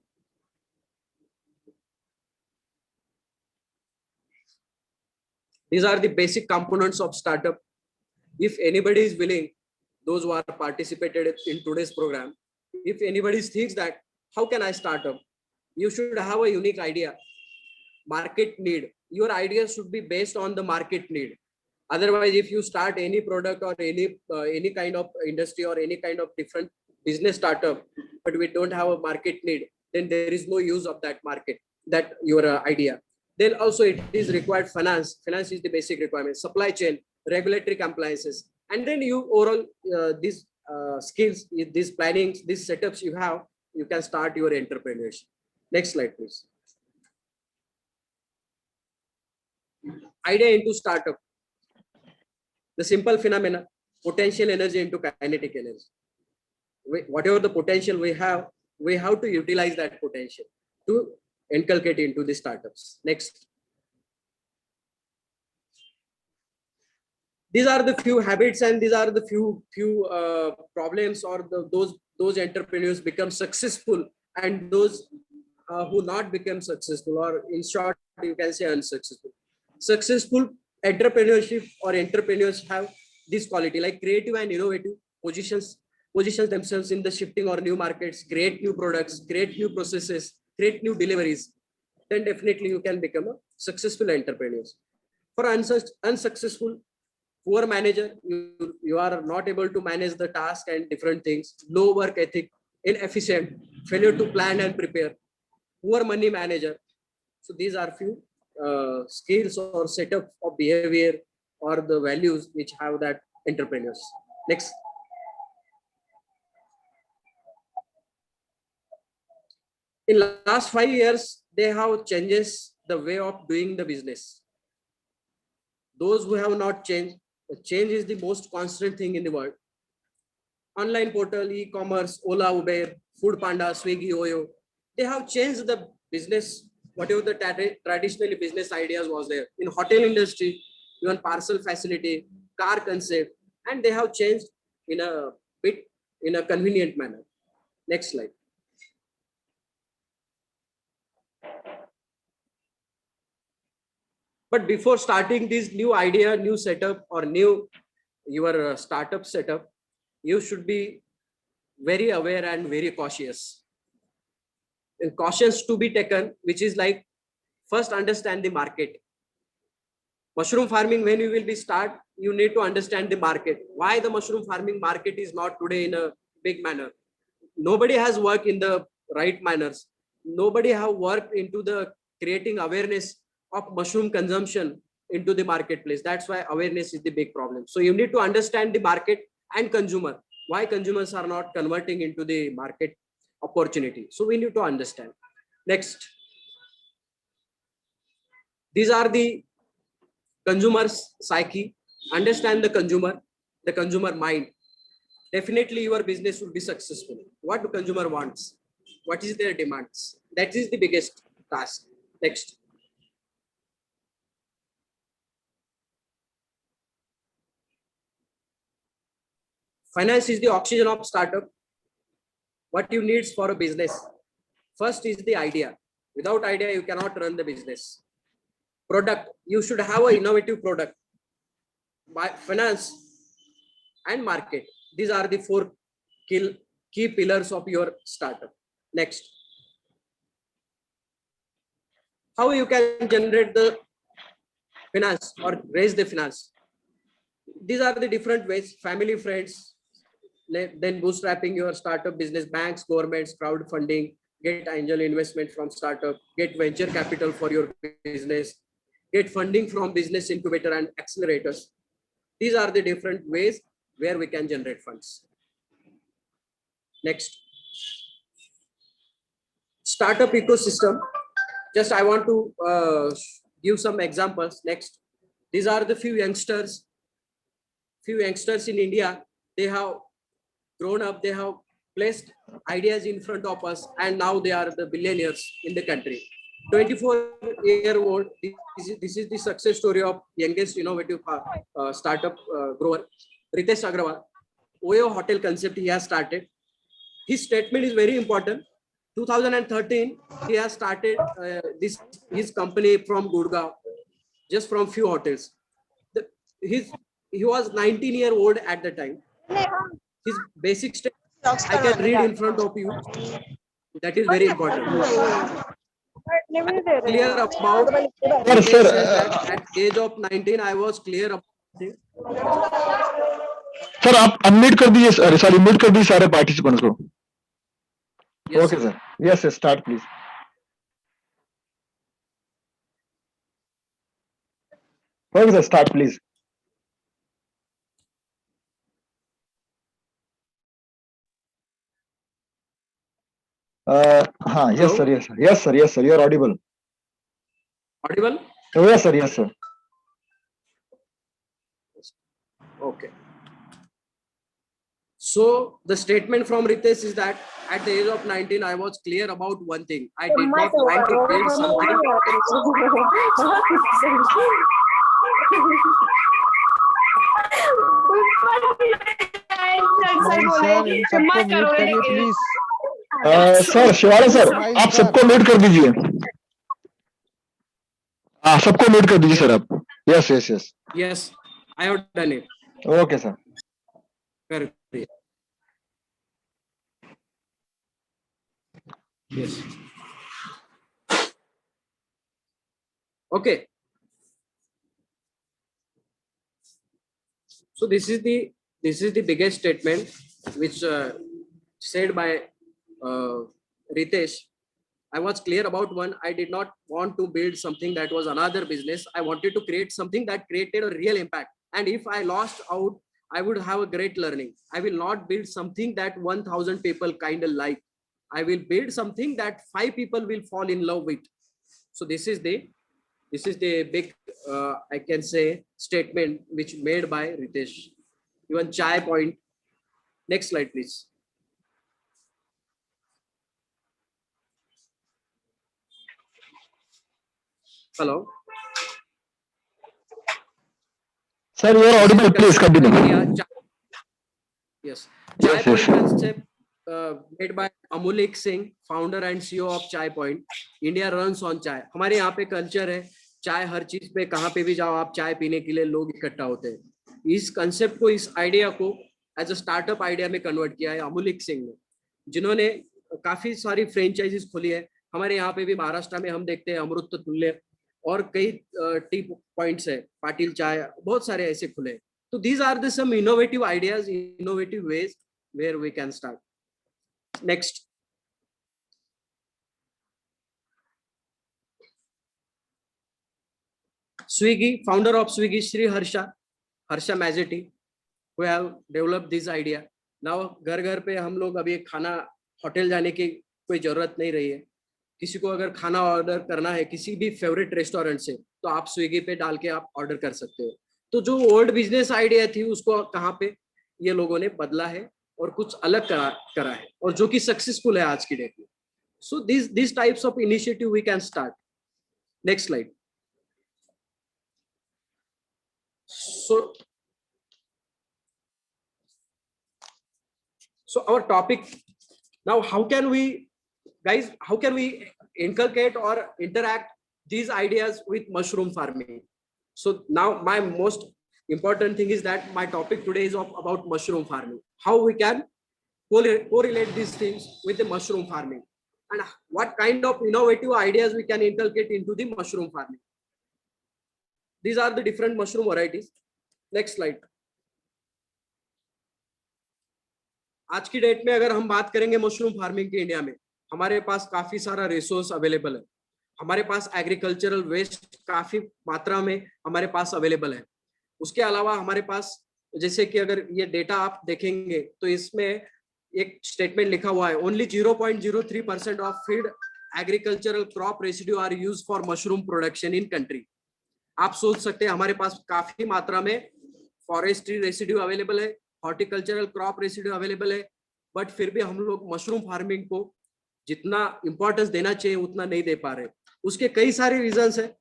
These are the basic components of startup. If anybody is willing, those who are participated in today's program, if anybody thinks that how can I start up, you should have a unique idea, market need. Your idea should be based on the market need. Otherwise, if you start any product or any kind of industry or any kind of different business startup, but we don't have a market need, then there is no use of that market, that your idea. Then also it is required finance. Finance is the basic requirement, supply chain, regulatory compliances. And then you overall these skills, these plannings, these setups you have, you can start your entrepreneurship. Next slide, please. Idea into startup. The simple phenomena, potential energy into kinetic energy. Whatever the potential we have to utilize that potential. To inculcate into the startups. Next. These are the few habits and these are the few problems or those entrepreneurs become successful and those who not become successful, or in short you can say unsuccessful. Successful entrepreneurship or entrepreneurs have this quality like creative and innovative positions themselves in the shifting or new markets, create new products, create new processes, create new deliveries. Then definitely you can become a successful entrepreneur. For unsuccessful, poor manager, you are not able to manage the task and different things, low work ethic, inefficient, failure to plan and prepare, poor money manager. So these are few skills or setup of behavior or the values which have that entrepreneurs. Next. In last 5 years, they have changes the way of doing the business. Those who have not changed, the change is the most constant thing in the world. Online portal, e-commerce, Ola, Uber, Food Panda, Swiggy, Oyo, they have changed the business, whatever the traditionally business ideas was there. In hotel industry, even parcel facility, car concept, and they have changed in a convenient manner. Next slide. But before starting this new idea, new setup or your startup setup, you should be very aware and very cautious. And cautions to be taken, which is like first understand the market. Mushroom farming, when you will be start, you need to understand the market. Why the mushroom farming market is not today in a big manner. Nobody has worked in the right manners. Nobody have worked into the creating awareness of mushroom consumption into the marketplace. That's why awareness is the big problem. So you need to understand the market and consumer. Why consumers are not converting into the market opportunity. So we need to understand. Next. These are the consumer's psyche. Understand the consumer mind. Definitely your business will be successful. What do consumer wants? What is their demands? That is the biggest task. Next. Finance is the oxygen of startup. What you need for a business? First is the idea. Without idea, you cannot run the business. Product, you should have an innovative product. Finance and market. These are the four key pillars of your startup. Next. How you can generate the finance or raise the finance? These are the different ways. Family, friends, then bootstrapping your startup business, banks, governments, crowdfunding, get angel investment from startup, get venture capital for your business, get funding from business incubator and accelerators. These are the different ways where we can generate funds. Next. Startup ecosystem. Just I want to give some examples. Next. These are the few youngsters in India. They have grown up, they have placed ideas in front of us, and now they are the billionaires in the country. 24-year-old, this is the success story of youngest innovative startup grower, Ritesh Agrawal. Oyo hotel concept he has started. His statement is very important. 2013, he has started his company from Gurgaon, just from few hotels. He was 19-year-old at the time. His basic step I can read in front of you. That is very important. Clear about that at age of 19 I was clear about it. Sir आप unmute कर दीजिए, sorry mute कर दीजिए सारे participants को. Okay sir. Yes start please. Okay sir, start please. हाँ, yes sir, you are audible. Audible? Oh, yes sir. Okay. So the statement from Ritesh is that at the age of 19, I was clear about one thing. I did not want to build something. नहीं sir, इन सबको mute करिए please. Sir Shivala sir, smile आप sir. सबको mute कर दीजिए। हाँ, सबको mute कर दीजिए सर आप। Yes yes yes, Yes, I have done it. Okay sir. Correct. Yes. Okay. So this is the biggest statement which said by Ritesh. I was clear about one. I did not want to build something that was another business. I wanted to create something that created a real impact. And if I lost out, I would have a great learning. I will not build something that 1,000 people kind of like. I will build something that 5 people will fall in love with. So this is the big, I can say, statement which made by Ritesh. Even Chai Point. Next slide, please. Hello. Sir, you are audible. Please continue. Yes. Yes, Chai yes. Point concept made by Amulik Singh, founder and CEO of Chai Point. India runs on chai. हमारे यहाँ पे culture है, चाय हर चीज पे, कहाँ पे भी जाओ आप चाय पीने के लिए लोग इकट्ठा होते हैं। इस कंसेप्ट को, इस आइडिया को एज अ स्टार्टअप आइडिया में कन्वर्ट किया है अमुलिक सिंह ने, जिन्होंने काफी सारी फ्रेंचाइजीज खोली है। हमारे यहाँ पे भी महाराष्ट्र में हम देखते हैं अमृत तुल्य और कई टी पॉइंट्स है, पाटिल चाय, बहुत सारे ऐसे खुले हैं। तो these are the some innovative ideas, innovative ways where we can start. Next. Swiggy, founder of Swiggy, Sri Harsha Majety, who have developed this idea. Now घर घर पे हम लोग अभी खाना, होटल जाने की कोई जरूरत नहीं रही है। किसी को अगर खाना ऑर्डर करना है किसी भी फेवरेट रेस्टोरेंट से, तो आप स्विगी पे डाल के आप ऑर्डर कर सकते हो। तो जो ओल्ड बिजनेस आइडिया थी उसको कहाँ पे ये लोगों ने बदला है और कुछ अलग करा है, और जो कि सक्सेसफुल है आज की डेट में। So this types of initiative we can start. Next slide. So our topic now, how can we inculcate or interact these ideas with mushroom farming? So now my most important thing is that my topic today is about mushroom farming. How we can correlate these things with the mushroom farming, and what kind of innovative ideas we can inculcate into the mushroom farming. These are the different mushroom varieties. Next slide. आज की date में अगर हम बात करेंगे mushroom farming की, India में हमारे पास काफी सारा रिसोर्स अवेलेबल है। हमारे पास एग्रीकल्चरल वेस्ट काफी मात्रा में हमारे पास अवेलेबल है। उसके अलावा हमारे पास, जैसे कि अगर ये डेटा आप देखेंगे तो इसमें एक स्टेटमेंट लिखा हुआ है, only 0.03% of feed agricultural crop residue are use for mushroom production in country. आप सोच सकते हैं हमारे पास काफी मात्रा में फॉरेस्ट्री रेसिड्यू अवेलेबल है, हॉर्टिकल्चरल क्रॉप रेसिड्यू अवेलेबल है, बट फिर भी हम लोग मशरूम फार्मिंग को जितना इंपॉर्टेंस देना चाहिए उतना नहीं दे पा रहे। उसके कई सारे रीजंस है।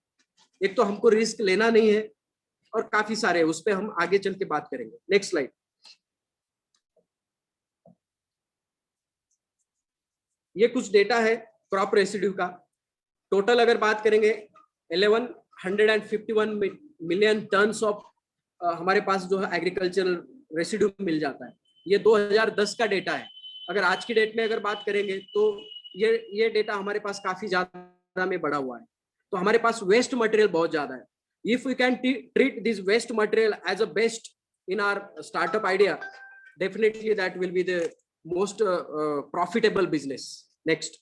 एक तो हमको रिस्क लेना नहीं है, और काफी सारे, उस पर हम आगे चल के बात करेंगे। Next slide. ये कुछ डेटा है क्रॉप रेसिड्यू का। टोटल अगर बात करेंगे 1151 मिलियन टन्स ऑफ हमारे पास जो है एग्रीकल्चरल रेसिड्यू मिल जाता है। ये 2010 का डेटा है। अगर आज की डेट में अगर बात करेंगे तो ये डेटा हमारे पास काफी ज्यादा में बढ़ा हुआ है। तो हमारे पास वेस्ट मटेरियल बहुत ज्यादा है। If we can treat this waste material as a best in our startup idea, definitely that will be the most profitable business. Next.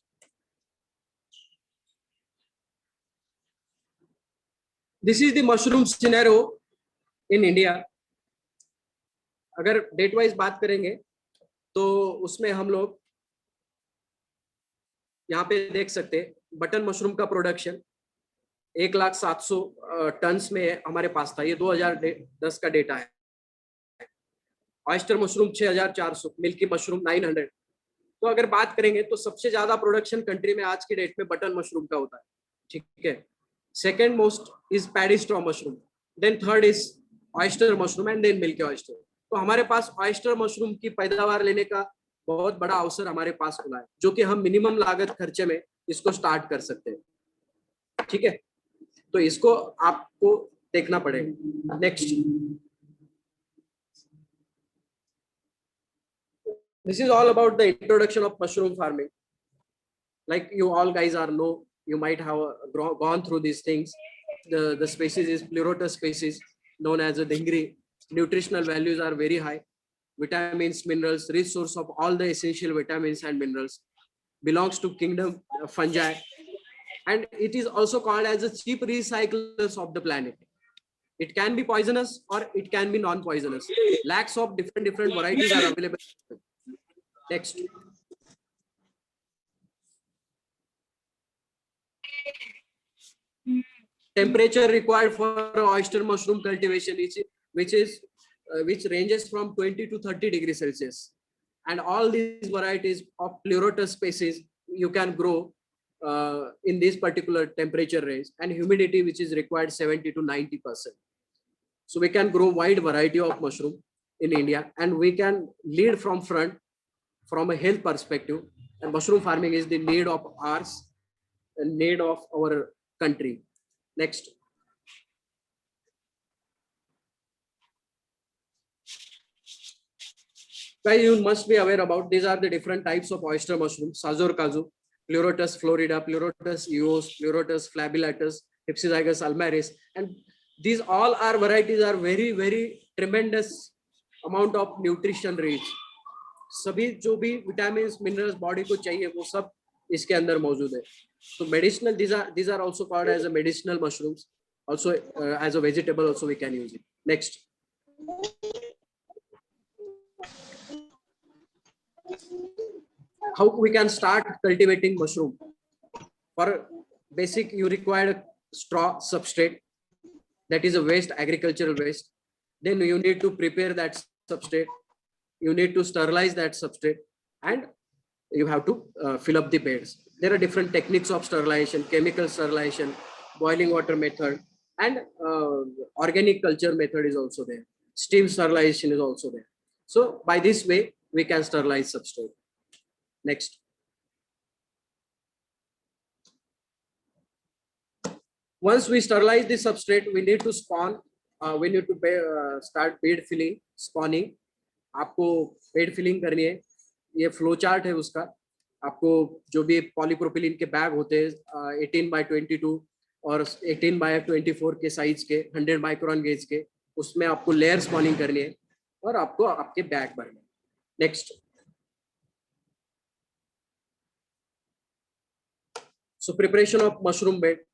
This is the mushroom scenario in India. अगर date wise बात करेंगे तो उसमें हम लोग यहाँ पे देख सकते हैं बटन मशरूम का प्रोडक्शन 1,07,000 टन्स में हमारे पास था। ये 2010 का डेटा है। Oyster mushroom 6400, milky mushroom 900। तो अगर बात करेंगे तो सबसे ज्यादा प्रोडक्शन कंट्री में आज की डेट में बटन मशरूम का होता है, ठीक है। Second most is paddy straw mushroom, then third is oyster mushroom and then milky oyster. तो हमारे पास ऑयस्टर मशरूम की पैदावार लेने का बहुत बड़ा अवसर हमारे पास खुला है, जो कि हम मिनिमम लागत खर्चे में इसको स्टार्ट कर सकते हैं, ठीक है। तो इसको आपको देखना पड़ेगा। Next, this is all about the introduction of mushroom farming. Like you all guys are know, you might have gone through these things. The species is Pleurotus species, known as a dingri. Nutritional values are very high. Vitamins, minerals, rich source of all the essential vitamins and minerals. Belongs to kingdom fungi, and it is also called as the cheap recyclers of the planet. It can be poisonous or it can be non-poisonous. Lakhs of different varieties are available. Next. Temperature required for oyster mushroom cultivation, which ranges from 20 to 30 degrees Celsius. And all these varieties of Pleurotus species you can grow in this particular temperature range, and humidity which is required 70 to 90%. So we can grow wide variety of mushroom in India, and we can lead from front from a health perspective, and mushroom farming is the need of ours and need of our country. Next. Guys, you must be aware about these are the different types of oyster mushroom: Sazor kazu, Pleurotus florida, Pleurotus eos, Pleurotus flabellatus, Hypsizygus almaris, and these all are varieties are very tremendous amount of nutrition rich. सभी जो भी vitamins minerals body को चाहिए वो सब इसके अंदर मौजूद है। तो medicinal, these are also called as a medicinal mushrooms, also as a vegetable also we can use it. Next. How we can start cultivating mushroom? For basic, you require a straw substrate, that is a waste, agricultural waste. Then you need to prepare that substrate. You need to sterilize that substrate, and you have to fill up the beds. There are different techniques of sterilization: chemical sterilization, boiling water method, and organic culture method is also there. Steam sterilization is also there. So by this way, we can sterilize substrate. Next. Once we sterilize the substrate, we need to spawn. We need to start bed filling, spawning. आपको bed filling करनी है, ये flow chart है उसका। आपको जो भी polypropylene के बैग होते हैं 18x22 और 18x24 के साइज के 100 माइक्रोन गेज के, उसमें आपको लेयर स्पॉनिंग करनी है और आपको आपके बैग भरने। Next. So preparation of mushroom bed,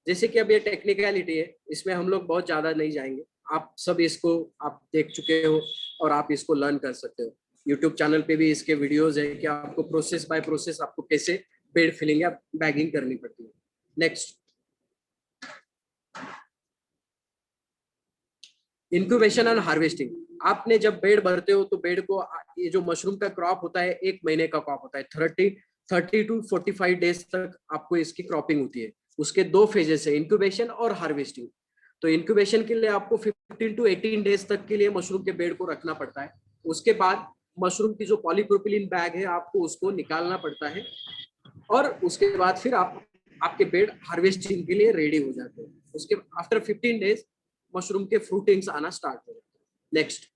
जैसे कि अब ये टेक्निकलिटी है, इसमें हम लोग बहुत ज्यादा नहीं जाएंगे। आप सब इसको आप देख चुके हो और आप इसको लर्न कर सकते हो। यूट्यूब चैनल पे भी इसके वीडियोस है कि आपको प्रोसेस बाय प्रोसेस आपको कैसे बेड फिलिंग या बैगिंग करनी पड़ती है। Next, incubation and harvesting. आपने जब बेड भरते हो तो बेड को, ये जो मशरूम का क्रॉप होता है 1 महीने का क्रॉप होता है, 30 to 45 डेज तक आपको इसकी क्रॉपिंग होती है। उसके 2 फेजेस है, इंक्यूबेशन और हार्वेस्टिंग। तो इंक्यूबेशन के लिए आपको 15 to 18 डेज तक के लिए मशरूम के बेड को रखना पड़ता है। उसके बाद मशरूम की जो पॉलीप्रोपिलीन बैग है आपको उसको निकालना पड़ता है, और उसके बाद फिर आपके बेड हार्वेस्टिंग के लिए रेडी हो जाते हैं। उसके आफ्टर 15 डेज मशरूम के फ्रूटिंग्स आना स्टार्ट हो जाते हैं। Next,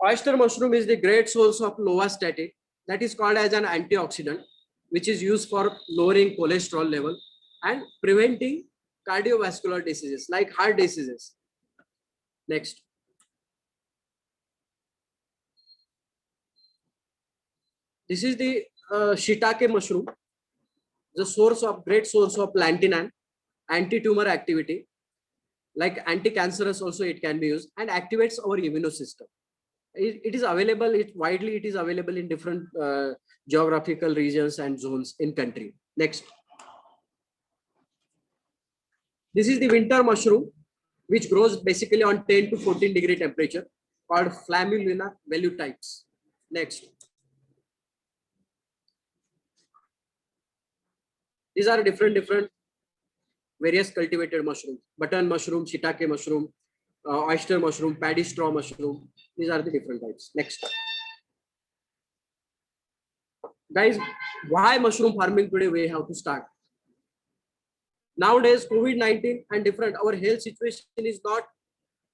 oyster mushroom is the great source of lovastatin, that is called as an antioxidant, which is used for lowering cholesterol level and preventing cardiovascular diseases like heart diseases. Next. This is the shiitake mushroom, the great source of lantinan, anti-tumor activity, like anti-cancerous also it can be used, and activates our immune system. It is available, it is available in different geographical regions and zones in country. Next. This is the winter mushroom. which grows basically on 10 to 14 degree temperature, called Flammulina velutypes. Next. These are different various cultivated mushrooms: button mushroom, shiitake mushroom, oyster mushroom, paddy straw mushroom. These are the different types. Next. Guys, why mushroom farming today we have to start? Nowadays, COVID-19 and different, our health situation is not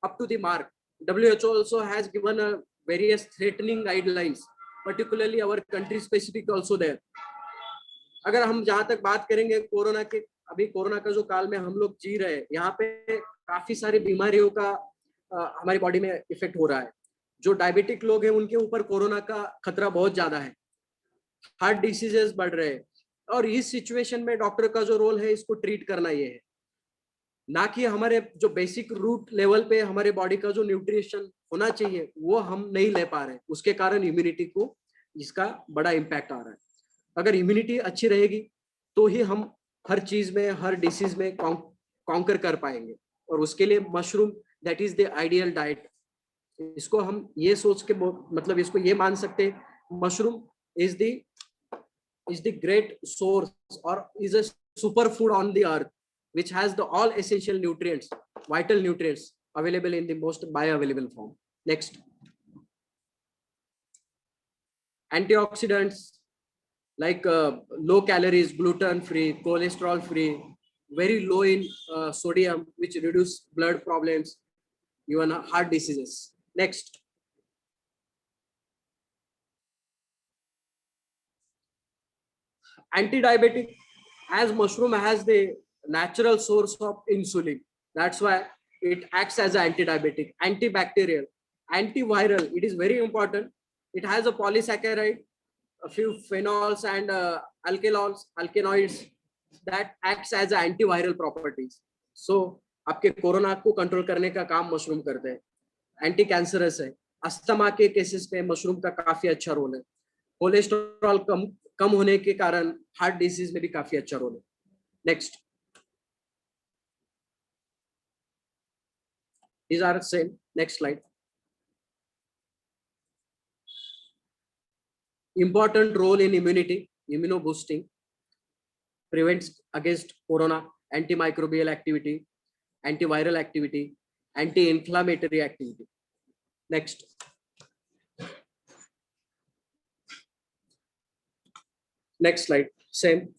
up to the mark. WHO also has given a various threatening guidelines, particularly our country specific also there. अगर हम जहां तक बात करेंगे corona के, अभी corona का जो काल में हम लोग जी रहे हैं, यहाँ पे काफी सारी बीमारियों का हमारी बॉडी में इफेक्ट हो रहा है. जो डायबिटिक लोग हैं उनके ऊपर कोरोना का खतरा बहुत ज्यादा है, हार्ट डिसीजेस बढ़ रहे हैं, और इस सिचुएशन में डॉक्टर का जो रोल है इसको ट्रीट करना ये है, ना कि हमारे जो बेसिक रूट लेवल पे हमारे बॉडी का जो न्यूट्रिशन होना चाहिए वो हम नहीं ले पा रहे, उसके कारण इम्यूनिटी को इसका बड़ा इम्पैक्ट आ रहा है. अगर इम्यूनिटी अच्छी रहेगी तो ही हम हर चीज में, हर डिसीज में कॉन्कर कर पाएंगे, और उसके लिए mushroom that is the ideal diet. इसको हम ये सोच के मतलब इसको ये मान सकते mushroom is the great source और is a super food on the earth which has the all essential nutrients, vital nutrients available in the most bioavailable form. Next. Antioxidants like low calories, gluten free, cholesterol free, very low in sodium, which reduce blood problems, even heart diseases. Next. Anti-diabetic, as mushroom has the natural source of insulin. That's why it acts as an anti-diabetic, antibacterial, antiviral. It is very important. It has a polysaccharide, a few phenols and alkaloids that acts as an antiviral properties. So आपके corona को control करने का काम mushroom करते हैं. Anti cancerous है, asthma के cases में मशरूम का काफी अच्छा रोल है. कोलेस्ट्रॉल कम होने के कारण हार्ट डिजीज में भी काफी अच्छा रोल है. Next. These are same. Next slide. Important role in immunity, immunoboosting, prevents against corona, antimicrobial activity, antiviral activity, anti-inflammatory activity. Next. Next slide. Same.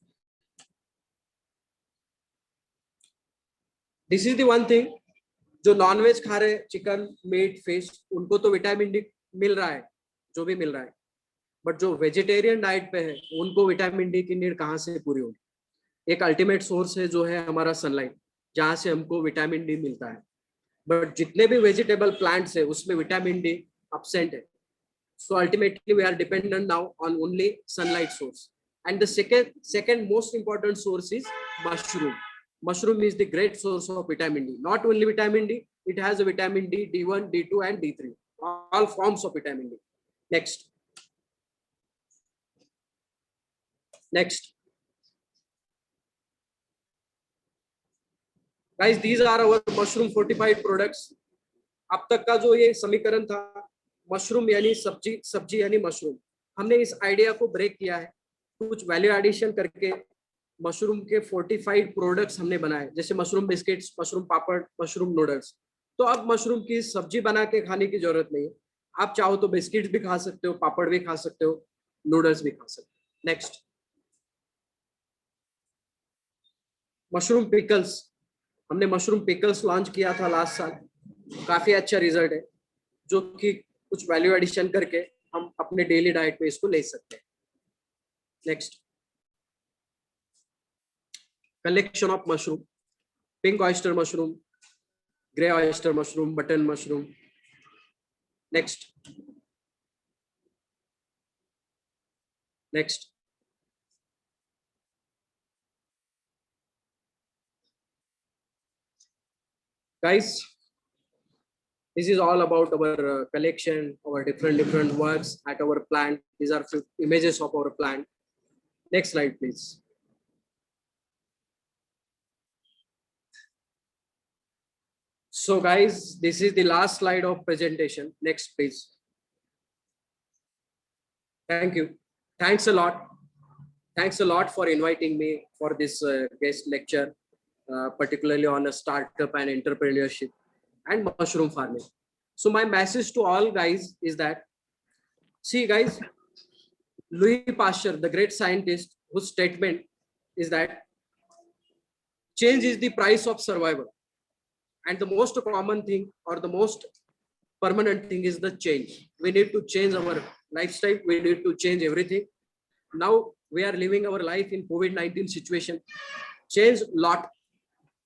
This is the one thing. जो nonveg खा रहे, chicken, meet, fish, उनको तो vitamin D मिल रहा है, जो भी मिल रहा है, बट जो वेजिटेरियन डाइट पे है उनको विटामिन डी की नीड कहाँ से पूरी होगी? एक अल्टीमेट सोर्स है जो है हमारा सनलाइट, जहाँ से हमको विटामिन डी मिलता है, बट जितने भी वेजिटेबल प्लांट्स है उसमें विटामिन डी absent है. So ultimately we are dependent now on only sunlight source. And the second most important source is mushroom. Mushroom is the great source of vitamin D. Not only vitamin D, it has a vitamin D, D1, D2 and D3. All forms of vitamin D. Next. Next. Guys, these are our mushroom fortified products. अब तक का जो ये समीकरण था, mushroom यानी सब्जी, सब्जी यानी मशरूम, हमने इस आइडिया को ब्रेक किया है. कुछ वैल्यू एडिशन करके मशरूम के फोर्टिफाइड प्रोडक्ट्स हमने बनाए, जैसे मशरूम बिस्किट्स, मशरूम पापड़, मशरूम नूडल्स. तो अब मशरूम की सब्जी बना के खाने की जरूरत नहीं है. आप चाहो तो बिस्किट्स भी खा सकते हो, पापड़ भी खा सकते हो, नूडल्स भी खा सकते हो. नेक्स्ट. मशरूम पिकल्स, हमने मशरूम पिकल्स लॉन्च किया था लास्ट साल. काफी अच्छा रिजल्ट है, जो कि कुछ वैल्यू एडिशन करके हम अपने डेली डाइट में इसको ले सकते हैं. Next. collection of mushroom, pink oyster mushroom, gray oyster mushroom, button mushroom. Next. Next. Guys, this is all about our collection, our different works at our plant. These are few images of our plant. Next slide, please. So guys, this is the last slide of presentation. Next, please. Thank you. Thanks a lot. Thanks a lot for inviting me for this guest lecture, particularly on a startup and entrepreneurship and mushroom farming. So my message to all guys is that, see guys, Louis Pasteur, the great scientist, whose statement is that change is the price of survival. And the most common thing or the most permanent thing is the change. We need to change our lifestyle. We need to change everything. Now we are living our life in COVID-19 situation. Change lot.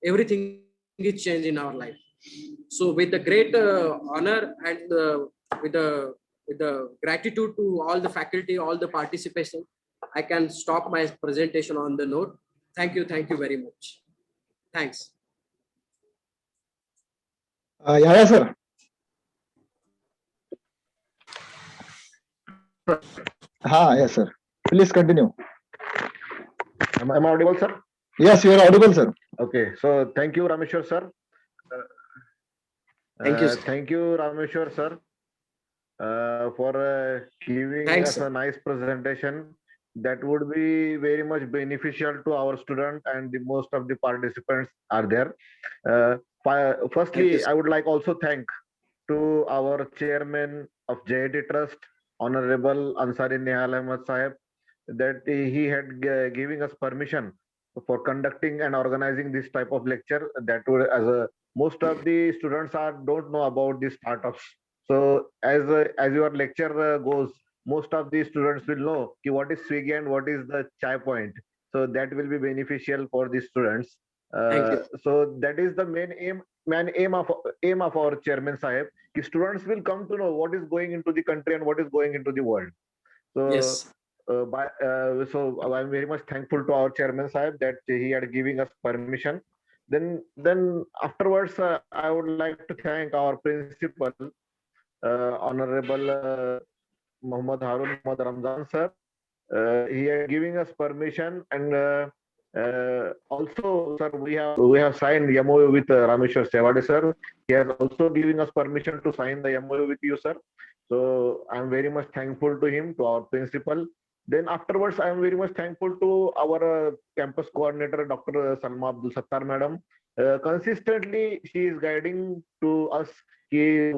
Everything is changed in our life. So with the great honor and with the gratitude to all the faculty, all the participation, I can stop my presentation on the note. Thank you very much. Thanks. Yeah, sir. Yes, sir. Please continue. Am I audible, sir? Yes, you are audible, sir. Okay, so thank you, Rameshwar, sir. Thank you, sir. Thank you, Rameshwar, sir, for giving Thanks, us sir. a nice presentation that would be very much beneficial to our student, and the most of the participants are there. Firstly, sir. I would like also thank to our chairman of JIT Trust, Honorable Ansari Nihal Ahmed Sahib, that he had giving us permission for conducting and organizing this type of lecture. That would, most of the students don't know about these startups. So as your lecture goes, most of the students will know what is Swiggy and what is the Chai Point. So that will be beneficial for the students. Thank you. So that is the main aim of our chairman Sahib. Students will come to know what is going into the country and what is going into the world. So Yes. so I'm very much thankful to our chairman Sahib that he had giving us permission. Then afterwards, I would like to thank our principal, Honorable Muhammad Harun Muhammad Ramzan sir. He had giving us permission, and also, sir, we have signed the MOU with Rameshwar Sewade sir. He has also giving us permission to sign the MOU with you, sir. So I'm very much thankful to him, to our principal. Then afterwards, I am very much thankful to our campus coordinator, Dr. Salma Abdul Sattar madam. Consistently, she is guiding to us carry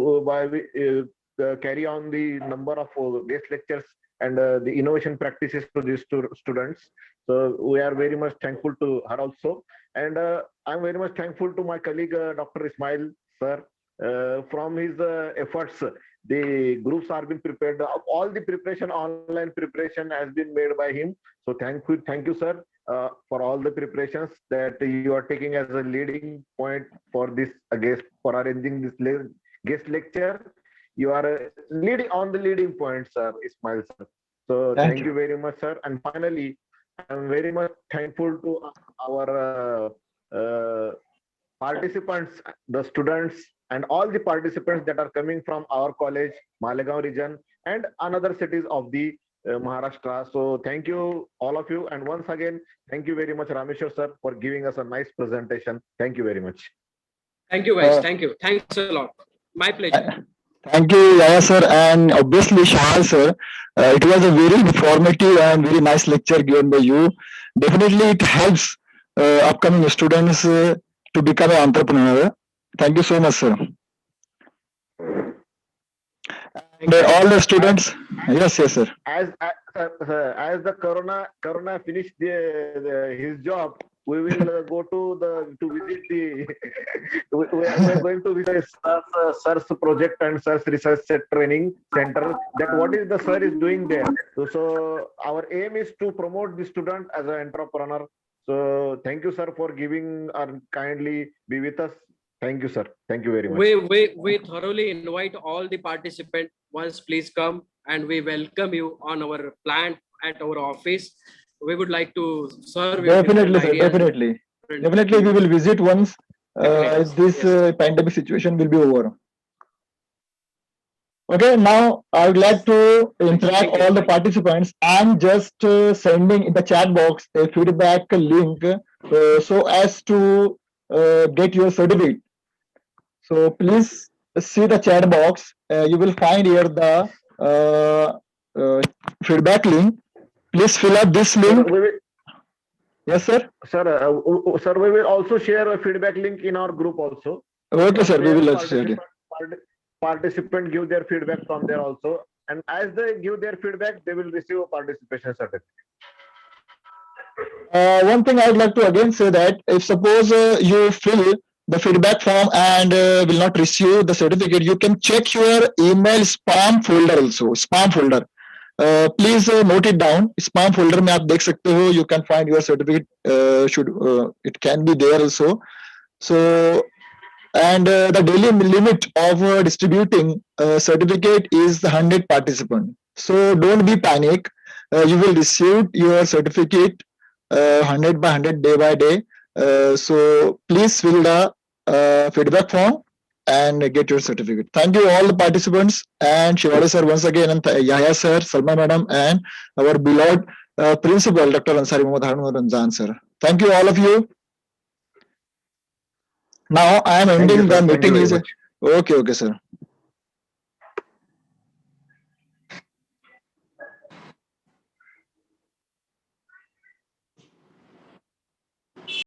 on the number of guest lectures and the innovation practices to these students. So we are very much thankful to her also. And I'm very much thankful to my colleague, Dr. Ismail sir. From his efforts, the groups are being prepared. All the preparation, online preparation has been made by him. So thank you, sir, for all the preparations that you are taking as a leading point for this guest, for arranging this guest lecture. You are leading on the leading point, sir, Ismail sir. So thank you very much, sir. And finally, I'm very much thankful to our participants, the students, and all the participants that are coming from our college, Malegaon region, and another cities of the Maharashtra. So thank you, all of you. And once again, thank you very much, Rameshwar sir, for giving us a nice presentation. Thank you very much. Thank you, guys. Thank you. Thanks a lot. My pleasure. Thank you, Yaya sir, and obviously Shahal sir. It was a very informative and very nice lecture given by you. Definitely, it helps upcoming students to become an entrepreneur. Thank you so much, sir. And all the students, yes, sir. As the Corona finished his job, we will go to visit the. we are going to visit SIR's project and SIR's research training center. That what is the SIR is doing there. So our aim is to promote the student as an entrepreneur. So thank you, sir, for giving and kindly be with us. Thank you, sir. Thank you very much. We thoroughly invite all the participants. Once please come, and we welcome you on our plant at our office. We would like to serve you. Definitely, sir. Definitely, we will visit once this pandemic situation will be over. Okay, now I would like to interact all the participants. I'm just sending in the chat box a feedback link so as to get your certificate. So please see the chat box. You will find here the feedback link. Please fill up this Sir, link. we will, Yes, sir. sir, we will also share a feedback link in our group also. Okay, sir. We Where will also share it. Participant give their feedback from there also, and as they give their feedback, they will receive a participation certificate. One thing I would like to again say that if suppose you fill the feedback form and will not receive the certificate, you can check your email spam folder also. Spam folder. Please note it down. Spam folder में आप देख सकते हो. You can find your certificate. It can be there also. So and the daily limit of distributing certificate is 100 participants. So don't be panic. You will receive your certificate 100 by 100 day by day. So please fill the feedback form and get your certificate. Thank you all the participants and Shivali sir once again, and Yahya sir, Salma madam, and our beloved principal Dr. Ansari Mohammad Harun Ramzan sir. Thank you all of you. Now I am Thank you, ending sir. the Thank you meeting. very Is much. okay, sir.